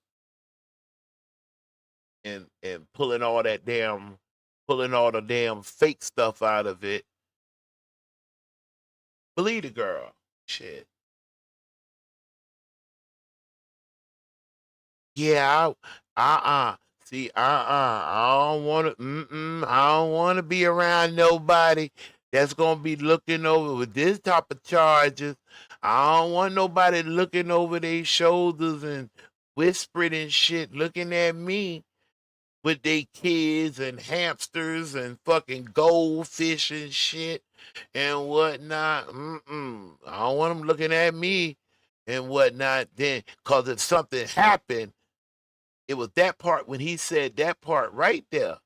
And pulling all the damn fake stuff out of it. Believe the girl. Shit. Yeah, see, I don't want to be around nobody that's gonna be looking over with this type of charges. I don't want nobody looking over their shoulders and whispering and shit, looking at me with their kids and hamsters and fucking goldfish and shit and whatnot. I don't want them looking at me and whatnot. Then, cause if something happened, it was that part when he said that part right there.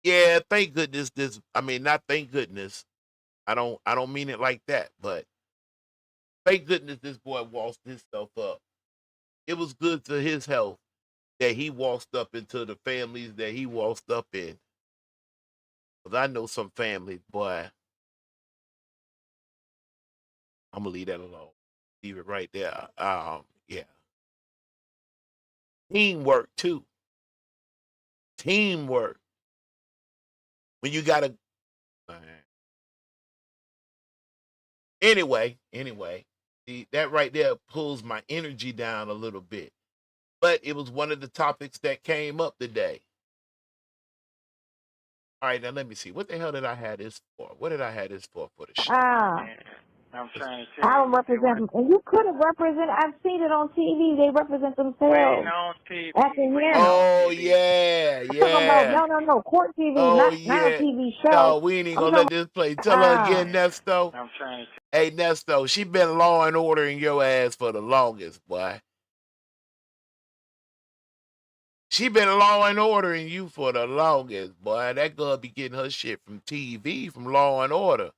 Yeah, thank goodness not thank goodness. I don't mean it like that, but thank goodness this boy waltzed his stuff up. It was good to his health that he waltzed up into the families that he waltzed up in. Cause I know some families, boy. I'm gonna leave that alone. Leave it right there. Yeah. Teamwork too. Teamwork. When you gotta Anyway, see, that right there pulls my energy down a little bit. But it was one of the topics that came up today. All right, now let me see. What the hell did I have this for? What did I have this for the show? I'm trying to tell I you. don't represent them. And you could have represented, I've seen it on TV. They represent Waiting themselves on TV. at the Waiting hearing. on Oh TV. yeah, I'm talking about, yeah. no, court TV, Oh not a yeah. TV No, show. we ain't even I'm gonna talking let this play. Tell her again, Nesto. I'm trying to. Hey, Nesto, she been law and ordering your ass for the longest, boy. She been law and ordering you for the longest, boy. That girl be getting her shit from TV, from Law and Order.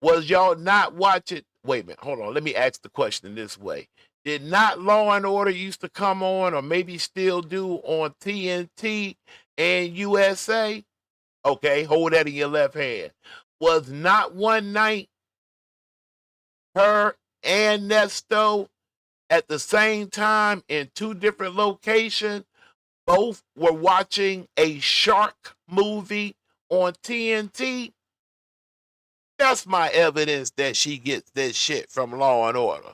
Was y'all not watching? Wait a minute, hold on. Let me ask the question this way. Did not Law and Order used to come on, or maybe still do, on TNT and USA? Okay, hold that in your left hand. Was not one night her and Nesto at the same time in two different locations? Both were watching a shark movie on TNT. That's my evidence that she gets this shit from Law and Order.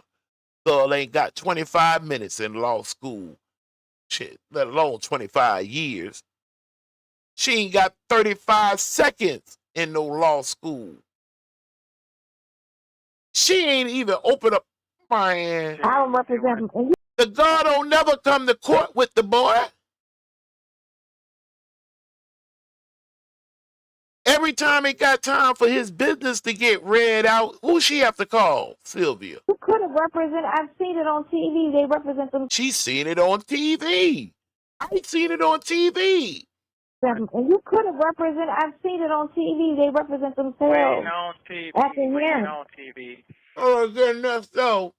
Girl ain't got 25 minutes in law school. Shit, let alone 25 years. She ain't got 35 seconds in no law school. She ain't even open up, man. I don't represent them. The girl don't never come to court with the boy. Every time it got time for his business to get read out, who she have to call? Sylvia. You could have represented, I've seen it on TV. They represent them. She's seen it on TV. I ain't seen it on TV. And you could have represented, I've seen it on TV. They represent themselves Waiting on TV. at the Waiting hearing. on TV. Oh, goodness, so.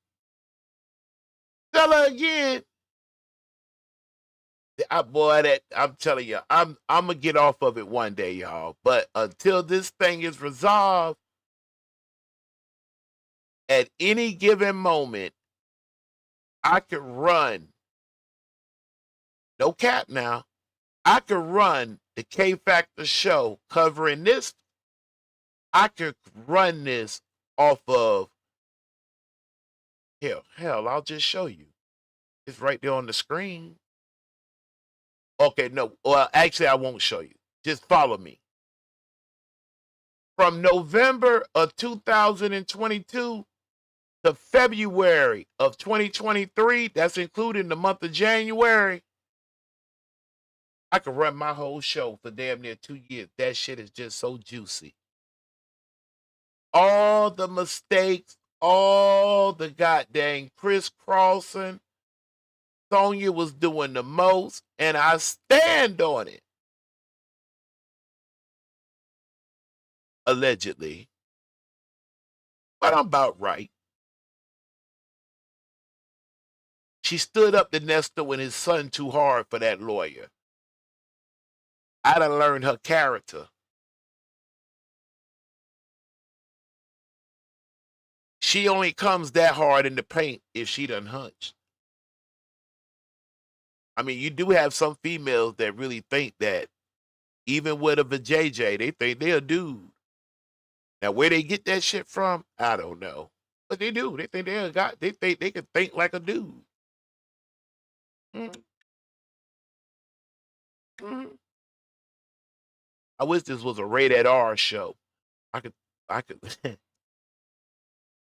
Tell her again. Boy, that I'm telling you, I'm gonna get off of it one day, y'all. But until this thing is resolved, at any given moment, I could run. No cap now. I could run the K Factor show covering this. I could run this off of hell, I'll just show you. It's right there on the screen. Okay, no. Well, actually, I won't show you. Just follow me. From November of 2022 to February of 2023, that's including the month of January, I could run my whole show for damn near 2 years. That shit is just so juicy. All the mistakes, all the goddamn crisscrossing. Sonya was doing the most, and I stand on it. Allegedly. But I'm about right. She stood up to Nesto and his son too hard for that lawyer. I done learned her character. She only comes that hard in the paint if she done hunched. I mean, you do have some females that really think that even with a vajayjay, they think they're a dude. Now, where they get that shit from, I don't know. But they do. They think they're a guy. They think they can think like a dude. Mm-hmm. Mm-hmm. I wish this was a rated R show. I could I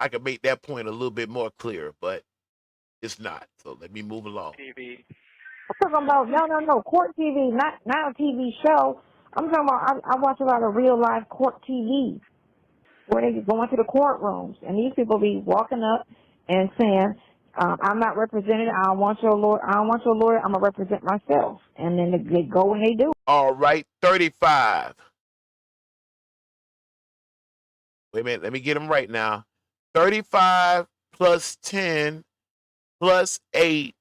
could make that point a little bit more clear, but it's not. So let me move along. TV. I'm talking about, no, court TV, not a TV show. I'm talking about, I watch a lot of real life court TV where they go into the courtrooms and these people be walking up and saying, I'm not represented. I don't want your lawyer. I'm going to represent myself. And then they go and they do. All right, 35. Wait a minute, let me get them right now. 35 plus 10 plus 8.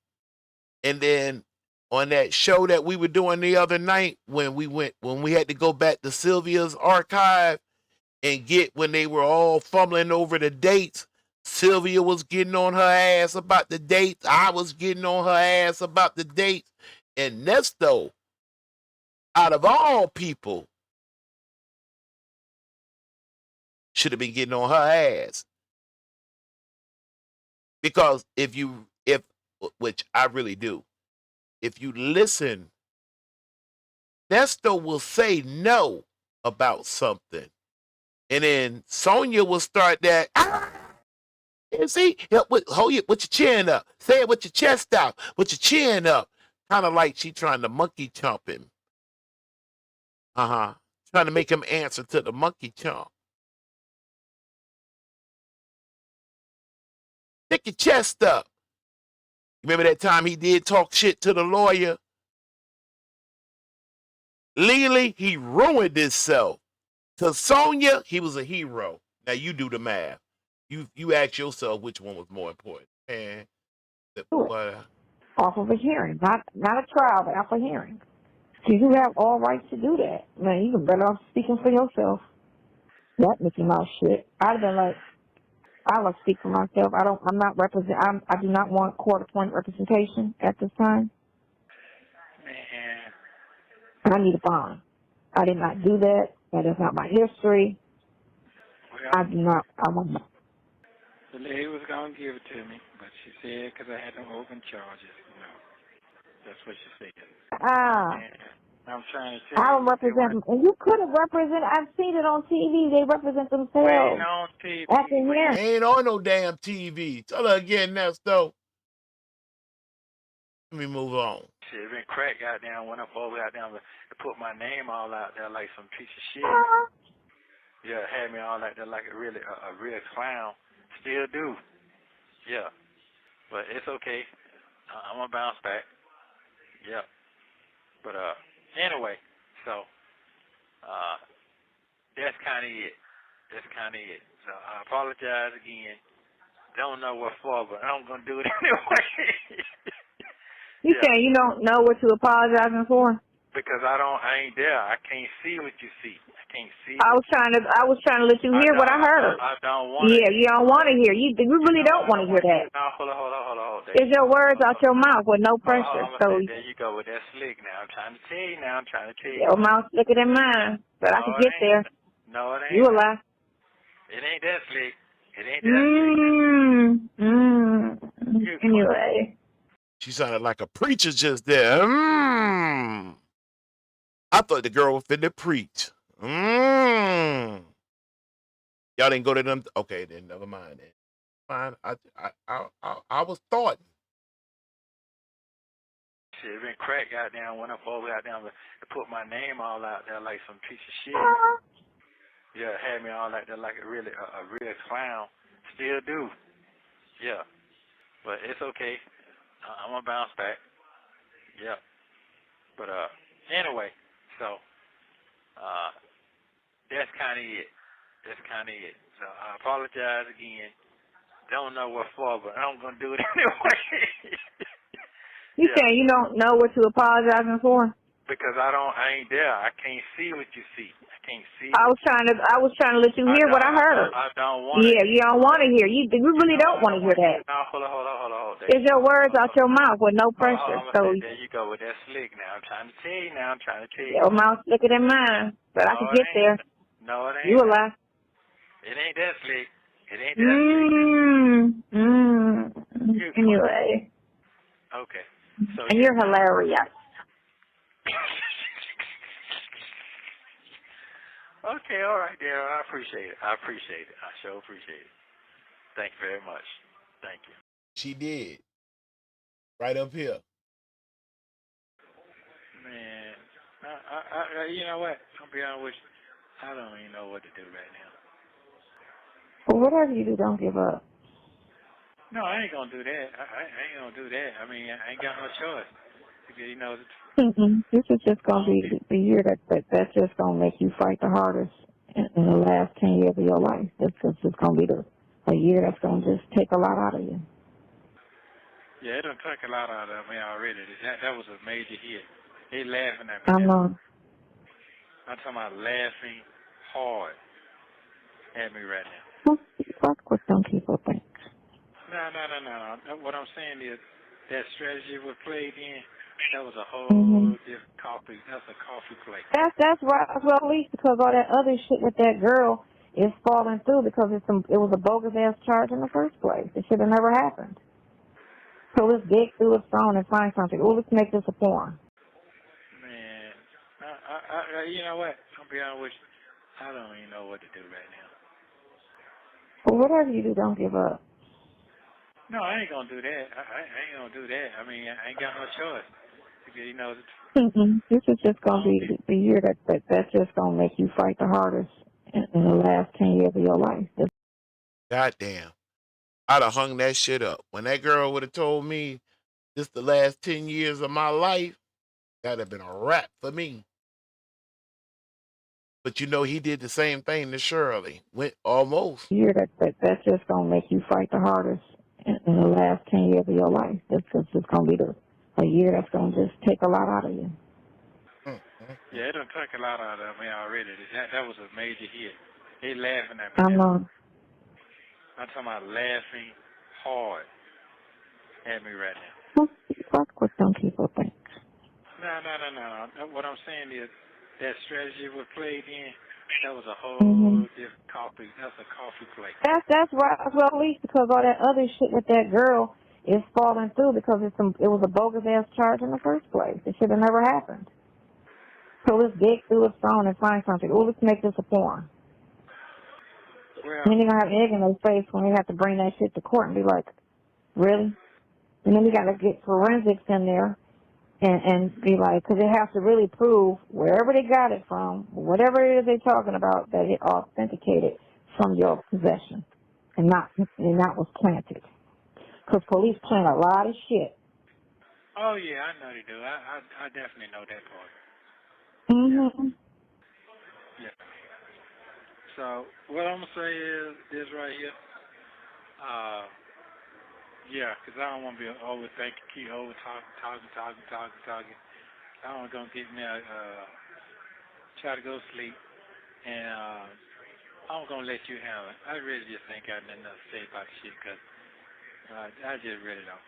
And then on that show that we were doing the other night when we had to go back to Sylvia's archive and get when they were all fumbling over the dates, Sylvia was getting on her ass about the dates. I was getting on her ass about the dates. And Nesto, out of all people, should have been getting on her ass. Because which I really do, if you listen Nesto will say no about something. And then Sonya will start that. And see, hold it with your chin up. Say it with your chest out, with your chin up. Kind of like she trying to monkey chomp him. Trying to make him answer to the monkey chomp. Stick your chest up. Remember that time he did talk shit to the lawyer? Legally, he ruined himself. To Sonya, he was a hero. Now you do the math. You ask yourself which one was more important. And off of a hearing, not a trial, but off a hearing. So you have all rights to do that. Man, you can better off speaking for yourself. That Mickey Mouse shit. I'd have been like, I will speak for myself. I do not want court-appointed representation at this time. Man. I need a bond. I did not do that. That is not my history. Well, I want not. The lady was going to give it to me, but she said because I had no open charges. That's what she said. I'm trying to tell you. I will represent them. And you could have represented. I've seen it on TV. They represent themselves. Ain't on TV. At the hearing. Ain't on no damn TV. Tell her again, Nesto. Let me move on. Shit, been crack goddamn went up over goddamn to put my name all out there like some piece of shit. Yeah, had me all out there like a real clown. Still do. Yeah. But it's okay. I'm gonna bounce back. Yeah. But anyway, so that's kinda it. So I apologize again. Don't know what for, but I'm gonna do it anyway. You saying you don't know what you're apologizing for? Because I ain't there. I can't see what you see. I can't see. I was trying to let you hear what I heard. I don't want. Yeah, you don't want to hear. You really don't want to hear that. No, hold on. It's your words out your mouth with no pressure. So there you go with that slick. Now I'm trying to tell you. Your mouth slicker than mine, but I can get there. No, it ain't. You a lie. It ain't that slick. It ain't that slick. Anyway. She sounded like a preacher just there. I thought the girl was finna preach. Y'all didn't go to them. Okay, then never mind. Then. Fine. I was thought. Shit, been crack goddamn went up over goddamn to put my name all out there like some piece of shit. Yeah, had me all out there like a real clown. Still do. Yeah. But it's okay. I'm gonna bounce back. Yeah. But anyway, so that's kinda it. So I apologize again. Don't know what for, but I'm gonna do it anyway. You saying you don't know what you're apologizing for? Because I ain't there. I can't see what you see. I can't see. I was trying to let you hear what I heard. I don't want. Yeah, you don't want to hear. You really don't want to hear that. No, hold on. It's your words out your mouth with no pressure. So there you go with that slick. Now I'm trying to tell you. Your mouth slicker than mine, but I can get there. No, it ain't. You a lie. It ain't that slick. It ain't that slick. Anyway. Okay. So and you're hilarious. Okay, all right, Darryl. I appreciate it. I sure appreciate it. Thank you very much. Thank you. She did. Right up here. Man, I you know what? I'll be honest with you. I don't even know what to do right now. Well, whatever you do, don't give up. No, I ain't gonna do that. I ain't gonna do that. I mean, I ain't got no choice. You know. This is just gonna be the year that's just gonna make you fight the hardest in the last 10 years of your life. This is just gonna be a year that's gonna just take a lot out of you. Yeah, it done took a lot out of me already. That was a major hit. They laughing at me. I know. I'm talking about laughing hard at me right now. Fuck what some people think. No. What I'm saying is that strategy was played in. That was a whole different coffee. That's a coffee plate. That's right. Well, at least because all that other shit with that girl is falling through because it was a bogus ass charge in the first place. It should have never happened. So let's dig through his phone and find something. Oh, let's make this a porn. Man, You know what? I'll be honest with you. I don't even know what to do right now. Well, whatever you do, don't give up. No, I ain't gonna do that. I ain't gonna do that. I mean, I ain't got no choice. Because, you know, This is just I gonna don't be the year that's just gonna make you fight the hardest in the last 10 years of your life. Goddamn. I'd have hung that shit up. When that girl would have told me this the last 10 years of my life, that'd have been a wrap for me. But you know, he did the same thing to Shirley. Went almost. Year that's just gonna make you fight the hardest in the last 10 years of your life. That's just gonna be a year that's gonna just take a lot out of you. Yeah, it done took a lot out of me already. That was a major hit. They laughing at me I now. know. I'm talking about laughing hard at me right now. Fuck what some people think. No. What I'm saying is that strategy was played in. That was a whole different coffee. That's a coffee play. That's right. Well, at least because all that other shit with that girl is falling through because it was a bogus ass charge in the first place. It should have never happened. So let's dig through his phone and find something. Oh, let's make this a porn. Well, And then you're gonna have egg in their face when they have to bring that shit to court and be like, really? And then you gotta get forensics in there and be like, because they have to really prove wherever they got it from, whatever it is they're talking about, that it authenticated from your possession and not was planted. Because police plant a lot of shit. oh yeah, I know they do. I definitely know that part. Yeah. So what I'm gonna say is this right here. Yeah, because I don't want to be overthinking, keep over talking. I'm gonna get me try to go to sleep, and I'm gonna let you handle it. I really just ain't got nothing else to say about the shit, because I just really don't.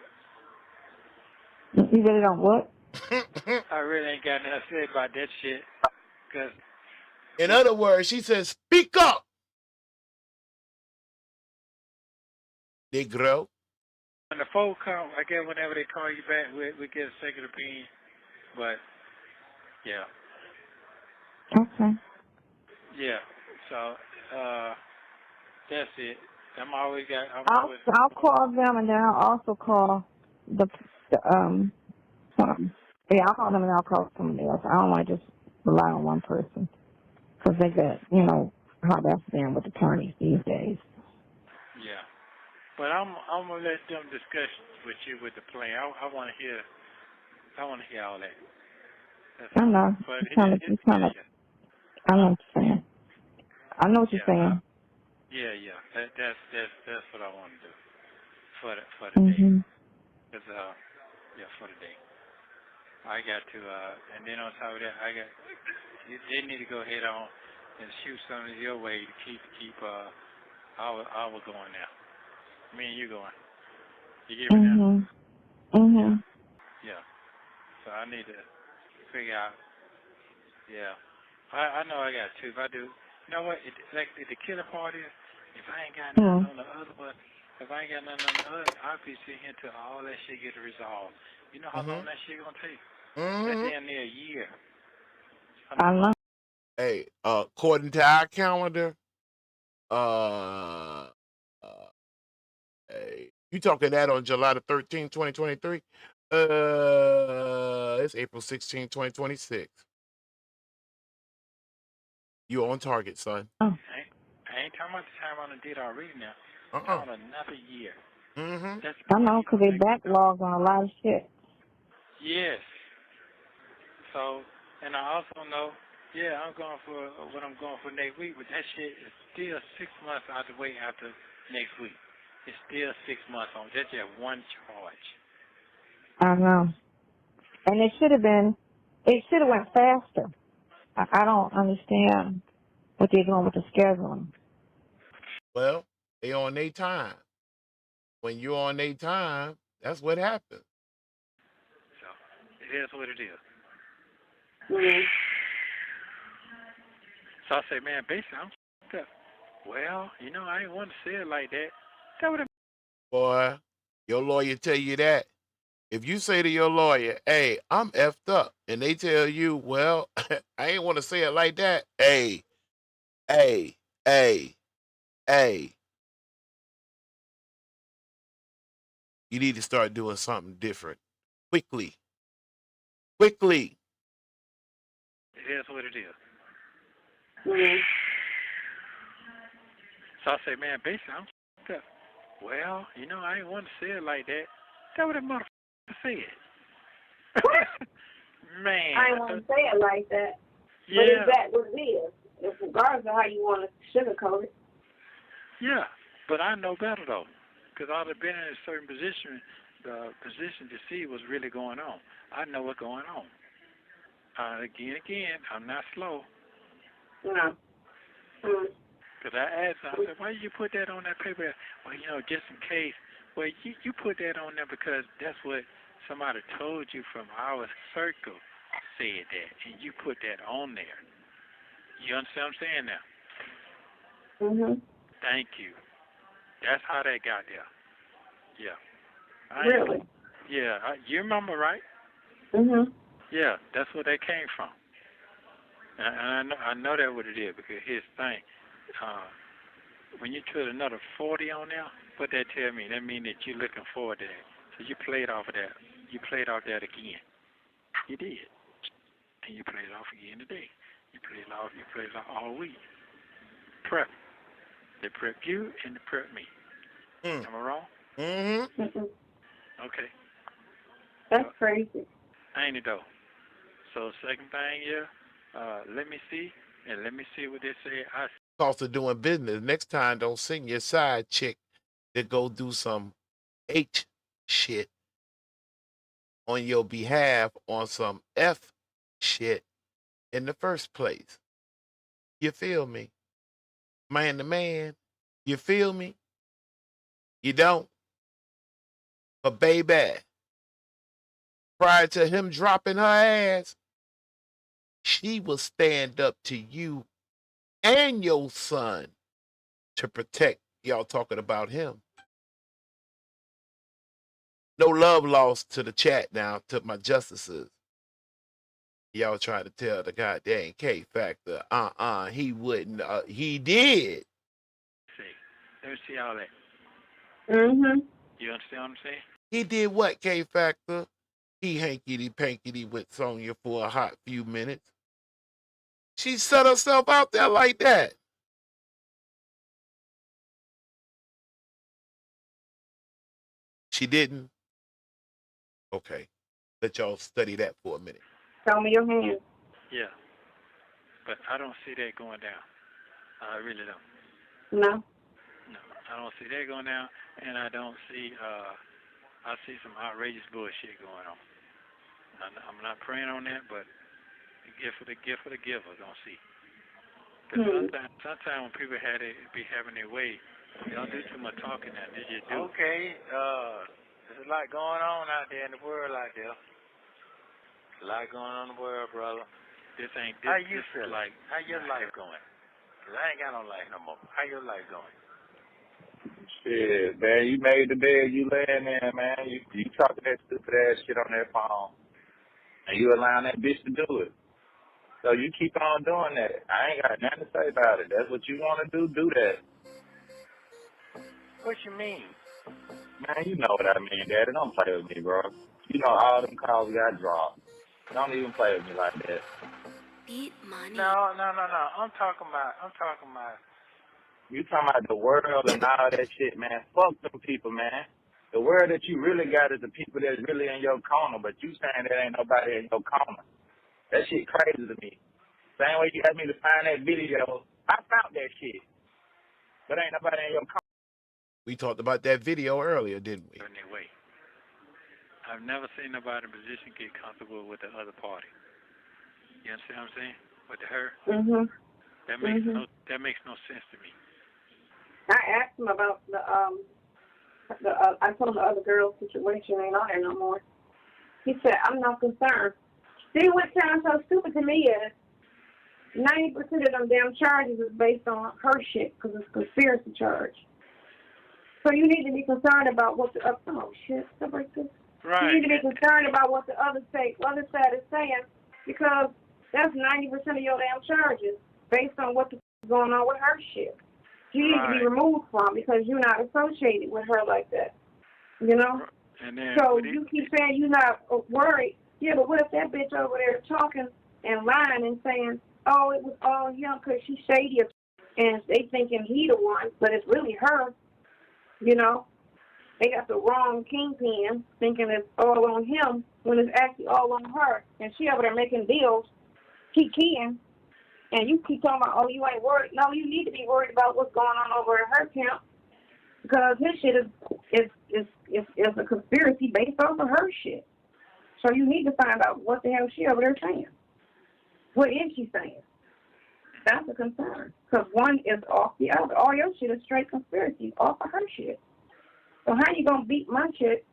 You really don't what? I really ain't got nothing to say about that shit, because... In other words, she says, speak up, Negro. When the phone come, I guess whenever they call you back, we get a second opinion, but, yeah. Okay. Yeah, so, that's it. I'll call them and then I'll also call I'll call them and I'll call somebody else. I don't want to just rely on one person because they got, how that's been with attorneys these days. Yeah, but I'm gonna let them discuss with you with the plan. I want to hear all that. I know. But I know what you're saying. I know what you're saying. Yeah. That's what I want to do for the day. Cause for the day. I got to and then on top of that, they need to go ahead on and shoot something your way to keep our going now. Me and you going. You get me now? Yeah. So I need to figure out. Yeah. I know I got two. If I do, you know what? Like the killer part is, if I ain't got nothing on the other one, I'll be sitting here till all that shit get resolved. You know how long that shit gonna take? That's damn near a year. I know. Hey, according to our calendar, hey, you talking that on July the 13th, 2023? It's April 16th, 2026. You on target, son. I ain't talking about the time I done did already now. I'm talking about another year. I know, because they backlogged on a lot of shit. Yes. So, and I also know, I'm going for what I'm going for next week, but that shit is still 6 months out the way after next week. It's still 6 months on. That's just one charge. I know. And it should have went faster. I don't understand what they're doing with the scheduling. Well, they on their time. When you're on their time, that's what happens. So, it is what it is. So I say, man, basically, I'm up. Well, I didn't want to say it like that. That would have... Boy, your lawyer tell you that. If you say to your lawyer, hey, I'm effed up, and they tell you, well, I ain't want to say it like that. Hey, hey, hey, hey. You need to start doing something different. Quickly. Quickly. It is what it is. Mm-hmm. So I say, man, basically, I'm f***ed up. Well, you know, I ain't want to say it like that. That's what that motherfucker said. Man. I ain't want to say it like that. Yeah. But is that what it is? It's regardless of how you want to sugarcoat it. Yeah, but I know better, though, because I'd have been in a certain position, the position to see what's really going on. I know what's going on. Again, I'm not slow. No. Mm. Because I asked her, I said, why did you put that on that paper? Well, you know, just in case. Well, you put that on there because that's what somebody told you from our circle said that, and you put that on there. You understand what I'm saying now? Mm-hmm. Thank you. That's how that got there. Yeah. Really? Yeah. You remember, right? Mm-hmm. Yeah, that's where that came from. And I know that what it is because here's the thing. When you put another 40 on there, what that tell me? That means that you're looking forward to that. So you played off of that. You played off that again. You did. And you played off again today. You played off all week. Prep. They prep you and they prep me. Am I wrong? Mm-hmm. Okay. That's crazy. Ain't it though? So second thing, let me see, and let me see what they say. Cost of doing business. Next time, don't send your side chick to go do some H shit on your behalf on some F shit in the first place. You feel me? Man to man. You feel me? You don't? But baby, prior to him dropping her ass, she will stand up to you and your son to protect y'all talking about him. No love lost to the chat now, to my justices. Y'all trying to tell the goddamn K Factor, he wouldn't, he did. See, let me see all that. Mm-hmm. You understand what I'm saying? He did what, K Factor? He hankety-pankety with Sonya for a hot few minutes. She set herself out there like that. She didn't? Okay. Let y'all study that for a minute. Show me your hands. Yeah. But I don't see that going down. I really don't. No. No, I don't see that going down, and I don't see, I see some outrageous bullshit going on. I'm not praying on that, but the gift of the giver, don't see. Because sometimes when people be having their way, they don't do too much talking now. They just do. Okay, there's a lot going on out there in the world out there. A lot going on in the world, brother. How you feel? Like, how your life going? Cause I ain't got no life no more. How your life going? Shit, man, you made the bed you laying in, man. You talking that stupid ass shit on that phone. And you allowing that bitch to do it. So you keep on doing that. I ain't got nothing to say about it. That's what you want to do that. What you mean? Man, you know what I mean, Daddy. Don't play with me, bro. You know all them calls got dropped. Don't even play with me like that. Beat money. No. I'm talking about. You talking about the world and all that shit, man. Fuck them people, man. The world that you really got is the people that's really in your corner, but you saying there ain't nobody in your corner. That shit crazy to me. Same way you asked me to find that video, I found that shit. But ain't nobody in your corner. We talked about that video earlier, didn't we? in their way. I've never seen nobody in a position get comfortable with the other party. You understand what I'm saying? With her. Mm-hmm. That makes no sense to me. I asked him about I told him the other girl's situation ain't on there no more. He said, I'm not concerned. See what sounds so stupid to me is 90% of them damn charges is based on her shit because it's a conspiracy charge. So you need to be concerned about what the oh shit, stuff like this. Right. You need to be concerned about what the other side is saying, because that's 90% of your damn charges based on what the is going on with her shit. You need to be removed from, because you're not associated with her like that. You know? And then So you keep saying you're not worried. Yeah, but what if that bitch over there talking and lying and saying, oh, it was all him because she's shady, and they thinking he the one, but it's really her. You know? They got the wrong kingpin, thinking it's all on him when it's actually all on her. And she over there making deals, keying, and you keep talking about, oh, you ain't worried. No, you need to be worried about what's going on over at her camp, because his shit is a conspiracy based off of her shit. So you need to find out what the hell she over there saying. What is she saying? That's a concern, because one is off the other. All your shit is straight conspiracy off of her shit. So how you gonna beat my shit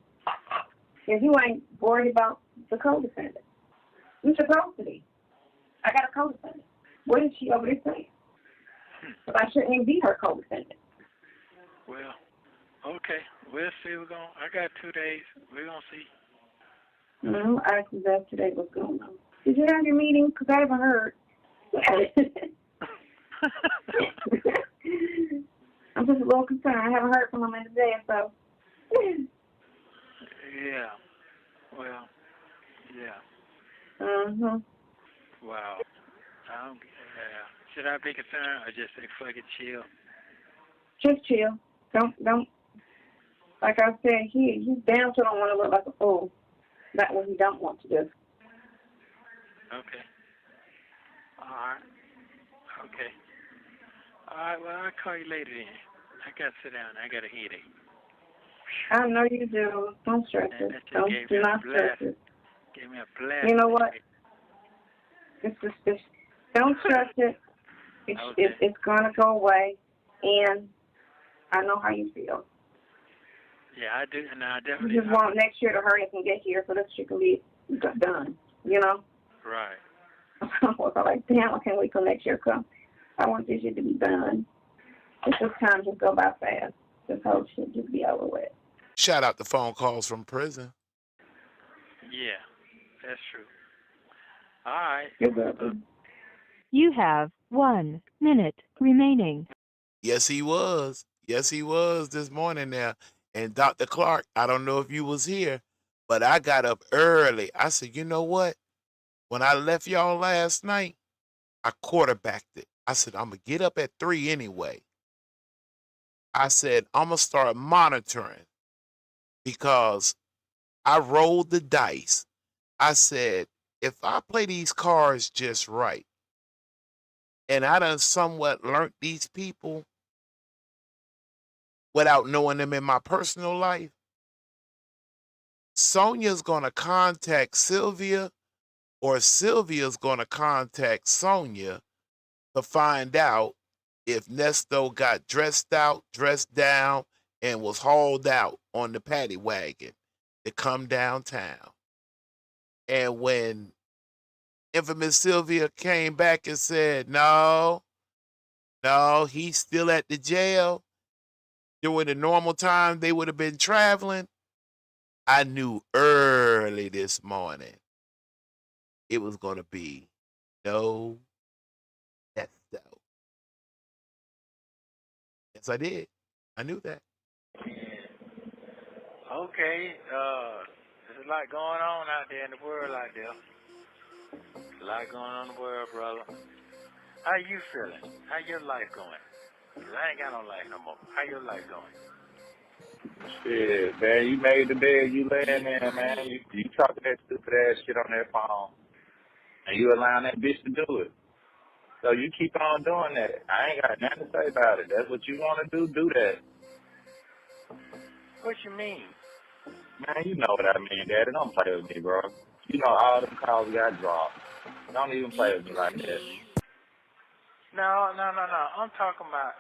if you ain't worried about the co-defendant? You supposed to be. I got a co-defendant. What is she over there saying? But I shouldn't even be her co-defendant. Well, okay. We'll see. I got 2 days. We're going to see. I asked you that today. What's going on? Did you have your meeting? Because I haven't heard. I'm just a little concerned. I haven't heard from him in a day, so. Yeah. Well, yeah. Wow. Should I be concerned or just say fuck it, chill? Just chill. Don't. Like I said, he's damn sure don't want to look like a fool. That's what he don't want to do. Okay. All right. Okay. All right. Well, I'll call you later then. I got to sit down. I got a headache. I know you do. Don't stress it. Do not stress it. Give me a blast. You know what? It's just don't stress it. It's gonna go away, and I know how you feel. Yeah, I do, and I definitely. You just want next year to hurry up and get here so that shit can be done. You know. Right. I'm like, damn, I can't wait till next year comes. I want this shit to be done. It's just time just go by fast. This whole shit just be over with. Shout out the phone calls from prison. Yeah, that's true. All right. You're good. You have 1 minute remaining. Yes, he was. Yes, he was this morning now. And Dr. Clark, I don't know if you was here, but I got up early. I said, you know what? When I left y'all last night, I quarterbacked it. I said, I'm going to get up at 3 anyway. I said, I'm going to start monitoring, because I rolled the dice. I said, if I play these cards just right, and I done somewhat learned these people without knowing them in my personal life, Sonya's going to contact Sylvia, or Sylvia's going to contact Sonya to find out if Nesto got dressed down, and was hauled out on the paddy wagon to come downtown. And when Infamous Sylvia came back and said, no, he's still at the jail, during the normal time they would have been traveling, I knew early this morning it was going to be no Nesto. Yes, I did. I knew that. Okay. There's a lot going on out there in the world out there. A lot going on in the world, brother. How you feeling? How your life going? 'Cause I ain't got no life no more. How your life going? Shit, man, you made the bed, you laying there, man. You talking that stupid ass shit on that phone, and you allowing that bitch to do it. So you keep on doing that. I ain't got nothing to say about it. That's what you want to do that. What you mean? Man, you know what I mean, Daddy. Don't play with me, bro. You know all them calls got dropped. Don't even play with me like that. No. I'm talking about.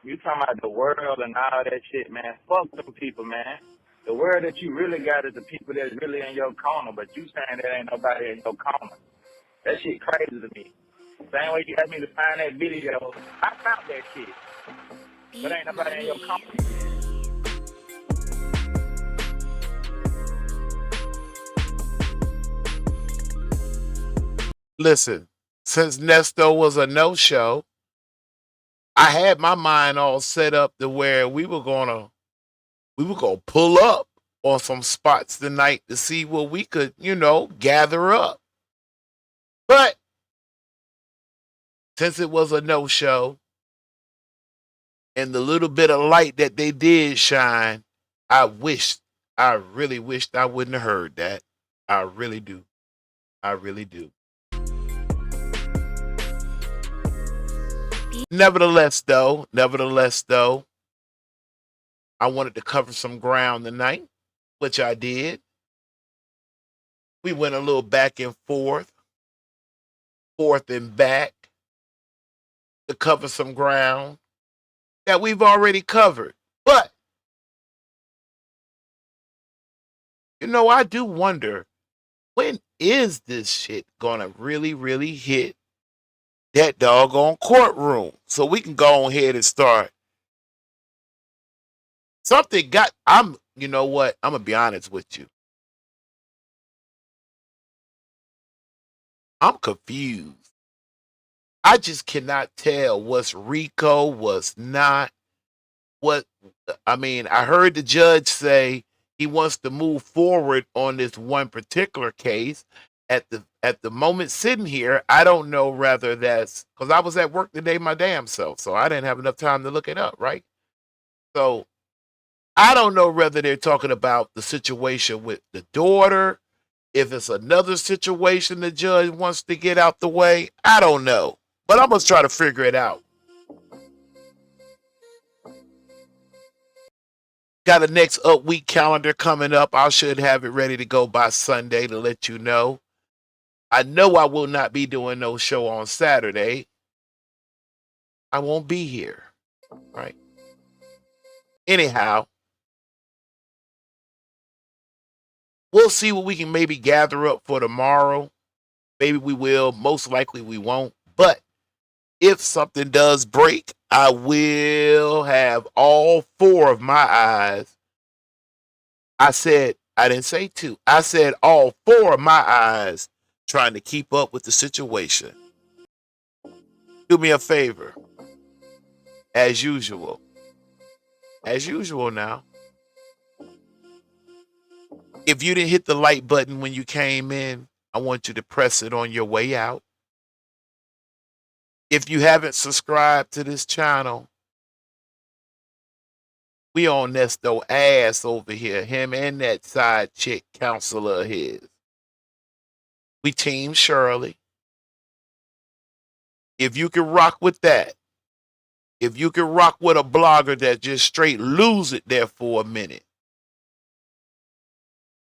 You talking about the world and all that shit, man. Fuck them people, man. The world that you really got is the people that's really in your corner, but you saying there ain't nobody in your corner. That shit crazy to me. Same way you asked me to find that video, I found that shit. But ain't nobody in your corner. Listen, since Nesto was a no-show, I had my mind all set up to where we were gonna pull up on some spots tonight to see what we could, gather up. But since it was a no-show, and the little bit of light that they did shine, I really wished I wouldn't have heard that. I really do. I really do. Nevertheless, though, I wanted to cover some ground tonight, which I did. We went a little back and forth and back to cover some ground that we've already covered. But, I do wonder, when is this shit gonna really, really hit that doggone courtroom? So we can go ahead and start. You know what? I'm gonna be honest with you. I'm confused. I just cannot tell what's RICO, what's not. I heard the judge say he wants to move forward on this one particular case. At the moment sitting here, I don't know whether that's because I was at work today my damn self, so I didn't have enough time to look it up, right? So I don't know whether they're talking about the situation with the daughter, if it's another situation the judge wants to get out the way. I don't know, but I'm gonna try to figure it out. Got a next week calendar coming up. I should have it ready to go by Sunday to let you know. I know I will not be doing no show on Saturday. I won't be here, right? Anyhow, we'll see what we can maybe gather up for tomorrow. Maybe we will. Most likely we won't. But if something does break, I will have all 4 of my eyes. I didn't say 2. I said all 4 of my eyes trying to keep up with the situation. Do me a favor. As usual. As usual now. If you didn't hit the like button when you came in, I want you to press it on your way out. If you haven't subscribed to this channel, we on Nesto ass over here. Him and that side chick counselor of his. We team Shirley. If you can rock with that, if you can rock with a blogger that just straight lose it there for a minute.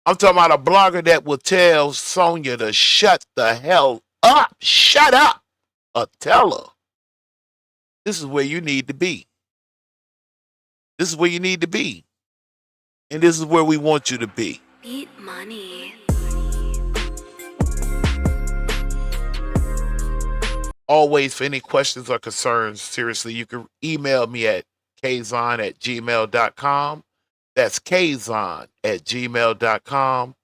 I'm talking about a blogger that will tell Sonya to shut the hell up. Shut up. Tell her. This is where you need to be. This is where you need to be. And this is where we want you to be. Beat money. Always, for any questions or concerns, seriously, you can email me at Kaazon@gmail.com. That's Kaazon@gmail.com.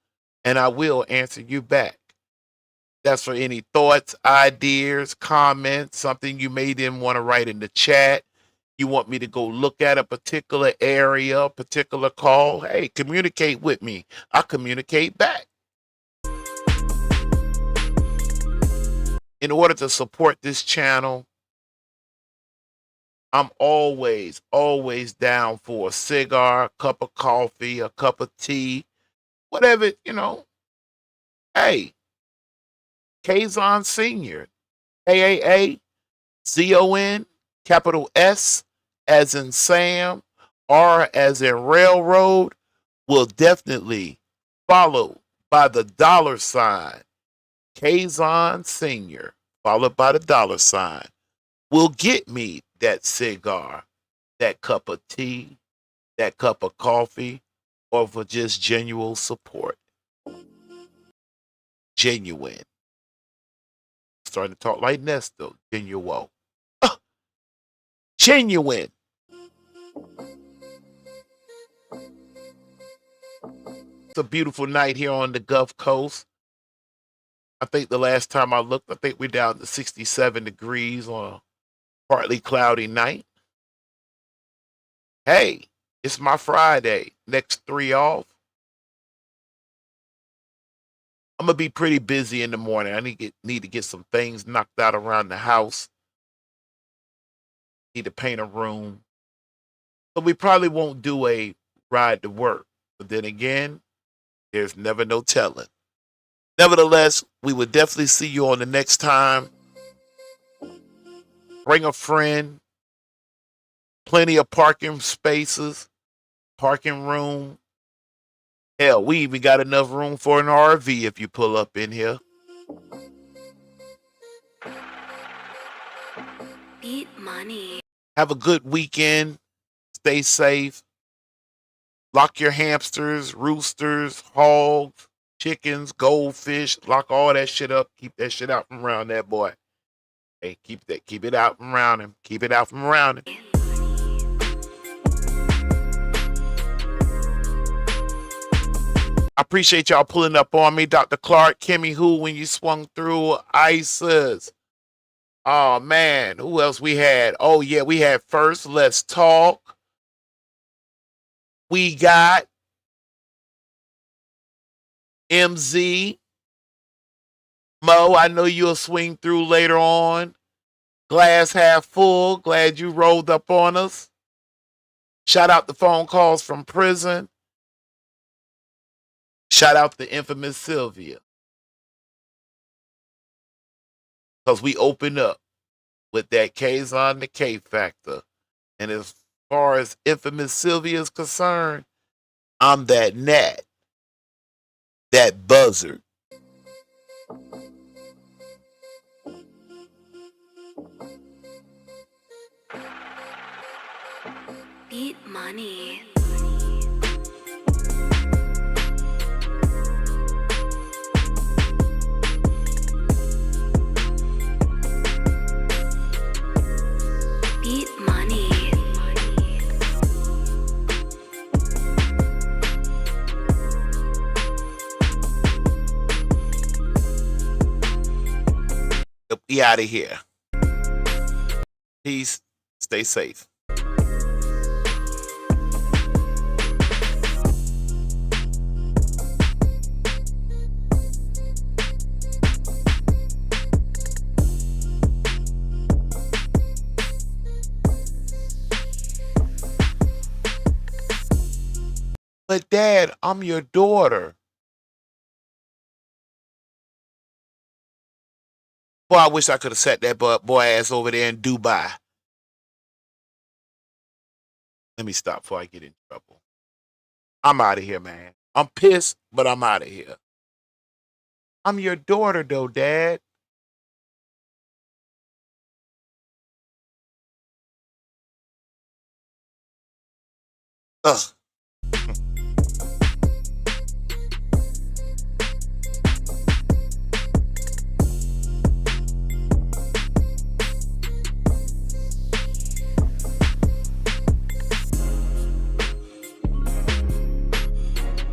And I will answer you back. That's for any thoughts, ideas, comments, something you may then want to write in the chat. You want me to go look at a particular area, particular call. Hey, communicate with me. I'll communicate back. In order to support this channel, I'm always down for a cigar, a cup of coffee, a cup of tea, whatever, Hey, KaazonSr, KaazonSr, capital S as in Sam, R as in railroad, will definitely follow by the $, KaazonSr, followed by the $, will get me that cigar, that cup of tea, that cup of coffee, or for just genuine support. Genuine. Starting to talk like Nesto. Genuine. Genuine. It's a beautiful night here on the Gulf Coast. I think the last time I looked, I think we're down to 67 degrees on a partly cloudy night. Hey, it's my Friday. Next 3 off. I'm gonna be pretty busy in the morning. I need to get some things knocked out around the house. Need to paint a room. So we probably won't do a ride to work. But then again, there's never no telling. Nevertheless, we will definitely see you on the next time. Bring a friend. Plenty of parking spaces, parking room. Hell, we even got enough room for an RV if you pull up in here. Beat money. Have a good weekend. Stay safe. Lock your hamsters, roosters, hogs, chickens, goldfish. Lock all that shit up. Keep that shit out from around that boy. Hey, keep it out from around him. Keep it out from around him. I appreciate y'all pulling up on me. Dr. Clark, Kimmy Who, when you swung through, ISIS. Oh, man. Who else we had? Oh, yeah, we had First Let's Talk. We got MZ. Mo, I know you'll swing through later on. Glass half full. Glad you rolled up on us. Shout out the phone calls from prison. Shout out the Infamous Sylvia. Because we open up with that Kaazon the K factor. And as far as Infamous Sylvia is concerned, I'm that gnat. That buzzard. Beat money. Beat money. We out of here. Peace. Stay safe. But Dad, I'm your daughter. Boy, I wish I could have sat that boy ass over there in Dubai. Let me stop before I get in trouble. I'm out of here, man. I'm pissed, but I'm out of here. I'm your daughter, though, Dad. Ugh.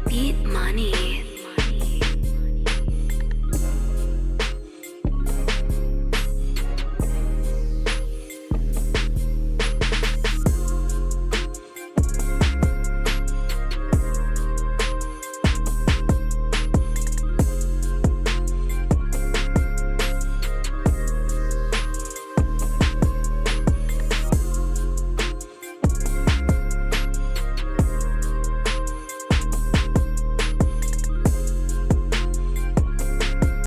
Beat money.